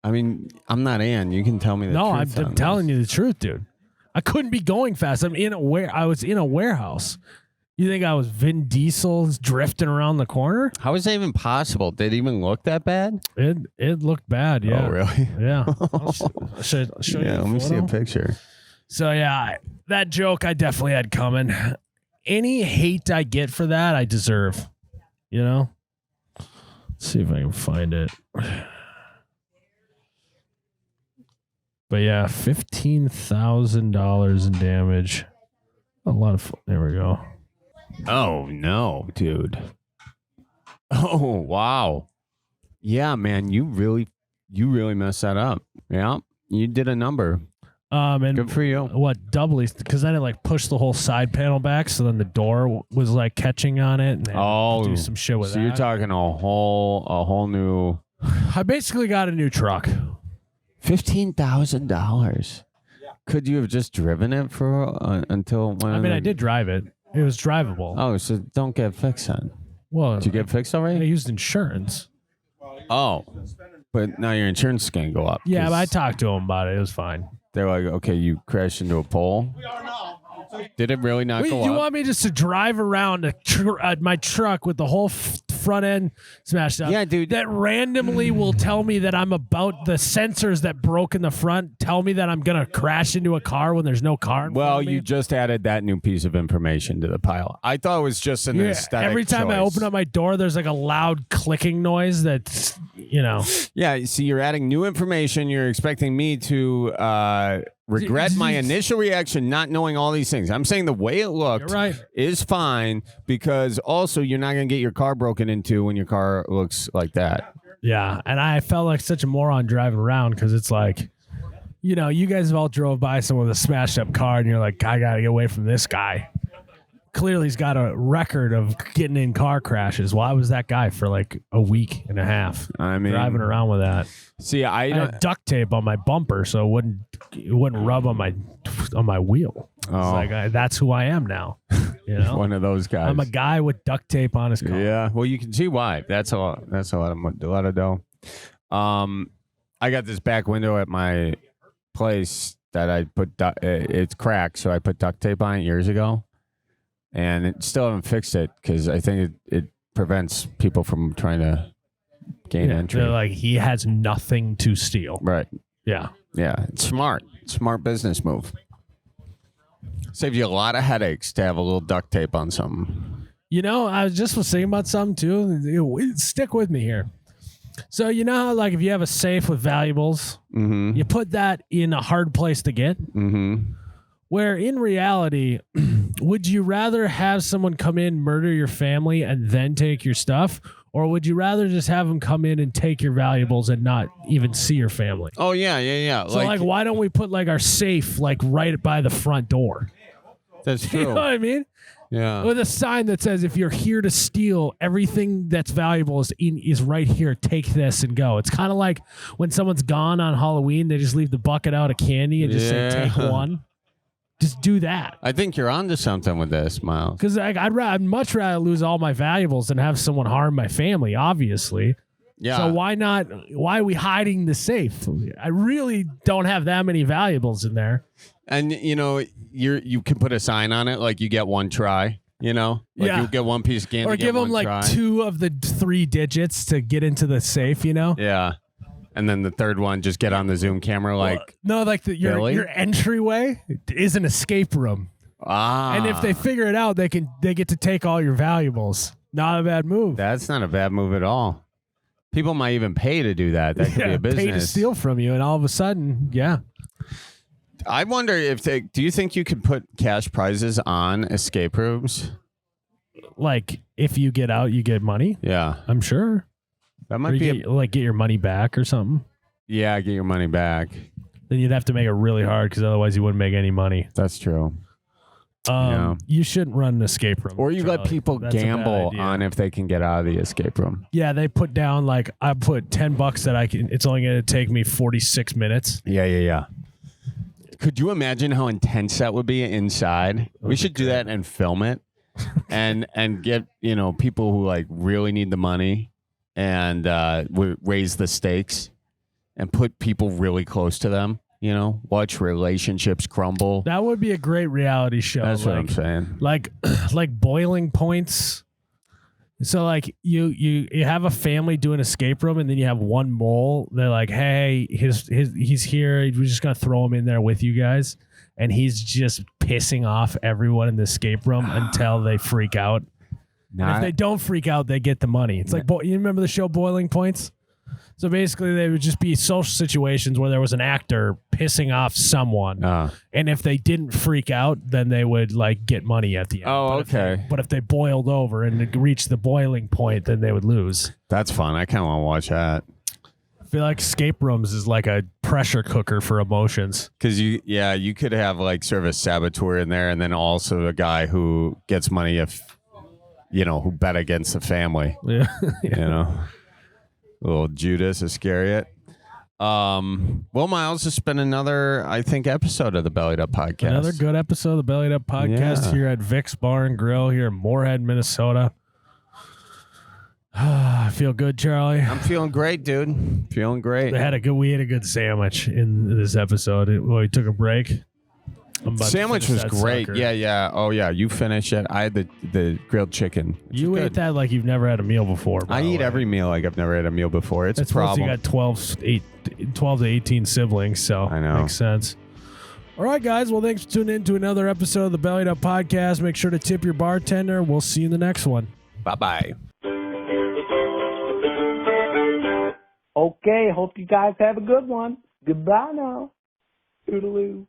I mean, I'm not Ann. You can tell me the truth. No, I'm telling you the truth, dude. I couldn't be going fast. I was in a warehouse. You think I was Vin Diesel drifting around the corner? How is that even possible? Did it even look that bad? It looked bad. Yeah. Oh, really? Yeah. Should I show you? Yeah. Let me see a picture. So yeah, that joke I definitely had coming. Any hate I get for that, I deserve. You know? Let's see if I can find it. But yeah, $15,000 in damage. A lot of there we go. Oh no, dude. Oh wow. Yeah, man, you really messed that up. Yeah, you did a number. And good for you. What doubly? Because then it like pushed the whole side panel back, so then the door was like catching on it. And they had to do some shit with that. So you're talking a whole new. I basically got a new truck. $15,000. Could you have just driven it for until when? I mean, I did drive it. It was drivable. Oh, so don't get fixed then. Well, did you get fixed already? I used insurance. Oh, but now your insurance is gonna go up. Yeah, but I talked to them about it. It was fine. They're like, okay, you crashed into a pole. Did it really not go up? You want me just to drive around my truck with the whole front end smashed up? Yeah, dude. That randomly will tell me that I'm about the sensors that broke in the front. Tell me that I'm gonna crash into a car when there's no car. In front of me. You just added that new piece of information to the pile. I thought it was just an aesthetic. Every time I open up my door, there's like a loud clicking noise. That's Yeah. See, you're adding new information. You're expecting me to regret my initial reaction, not knowing all these things. I'm saying the way it looked is fine because also you're not going to get your car broken into when your car looks like that. Yeah, and I felt like such a moron driving around because it's like, you guys have all drove by someone with a smashed up car and you're like, I got to get away from this guy. Clearly he's got a record of getting in car crashes. Well, I was that guy for like a week and a half. I mean, driving around with that. See, I had duct tape on my bumper so it wouldn't rub on my wheel. It's like that's who I am now. One of those guys. I'm a guy with duct tape on his car. Yeah, well, you can see why. That's a lot of dough. I got this back window at my place that I put. It's cracked, so I put duct tape on it years ago. And it still haven't fixed it because I think it prevents people from trying to gain entry. They're like, he has nothing to steal. Right. Yeah. Yeah. It's smart. Smart business move. Saves you a lot of headaches to have a little duct tape on something. I was thinking about something too. Stick with me here. So how like if you have a safe with valuables, you put that in a hard place to get. Mm-hmm. Where in reality, would you rather have someone come in, murder your family, and then take your stuff? Or would you rather just have them come in and take your valuables and not even see your family? Oh, yeah. So, why don't we put, our safe, right by the front door? That's true. You know what I mean? Yeah. With a sign that says, if you're here to steal, everything that's valuable is right here. Take this and go. It's kind of like when someone's gone on Halloween, they just leave the bucket out of candy and just say, take one. Just do that. I think you're onto something with this, Miles. Because I'd much rather lose all my valuables than have someone harm my family, obviously. Yeah. So why not? Why are we hiding the safe? I really don't have that many valuables in there. And, you can put a sign on it like you get one try, you get one piece of candy. Or give them try. 2 of the 3 digits to get into the safe, Yeah. And then the third one, just get on the Zoom camera your entryway is an escape room. And if they figure it out, they get to take all your valuables. Not a bad move. That's not a bad move at all. People might even pay to do that. That could be a business. Pay to steal from you, and all of a sudden, yeah. I wonder do you think you could put cash prizes on escape rooms? Like if you get out, you get money? Yeah. I'm sure. That might be get your money back or something. Yeah, get your money back. Then you'd have to make it really hard because otherwise you wouldn't make any money. That's true. You shouldn't run an escape room. Or you let people gamble on if they can get out of the escape room. Yeah, they put down I put $10 that it's only going to take me 46 minutes. Yeah. Could you imagine how intense that would be inside? We should do that and film it and get, people who really need the money. And raise the stakes and put people really close to them, watch relationships crumble. That would be a great reality show. That's what I'm saying. Like boiling points. So you have a family doing escape room and then you have one mole. They're like, hey, he's here. We're just going to throw him in there with you guys. And he's just pissing off everyone in the escape room until they freak out. If they don't freak out, they get the money. It's like, you remember the show Boiling Points? So basically, they would just be social situations where there was an actor pissing off someone, and if they didn't freak out, then they would like get money at the end. Oh, okay. But if they boiled over and reached the boiling point, then they would lose. That's fun. I kind of want to watch that. I feel like escape rooms is like a pressure cooker for emotions. Because you could have like sort of a saboteur in there, and then also a guy who gets money if who bet against the family. Yeah, Little Judas Iscariot. Well, Miles, it's been another, I think, episode of the Bellied Up Podcast. Another good episode of the Bellied Up Podcast here at Vic's Bar and Grill here in Moorhead, Minnesota. I feel good, Charlie. I'm feeling great, dude. Feeling great. We had a good sandwich in this episode. We took a break. Sandwich was great. Sucker. Yeah. Oh, yeah. You finished it. I had the grilled chicken. You ate that like you've never had a meal before. I eat every meal like I've never had a meal before. It's a problem. You got 12 to 18 siblings, so I know. Makes sense. All right, guys. Well, thanks for tuning in to another episode of the Bellied Up Podcast. Make sure to tip your bartender. We'll see you in the next one. Bye-bye. Okay, hope you guys have a good one. Goodbye now. Toodaloo.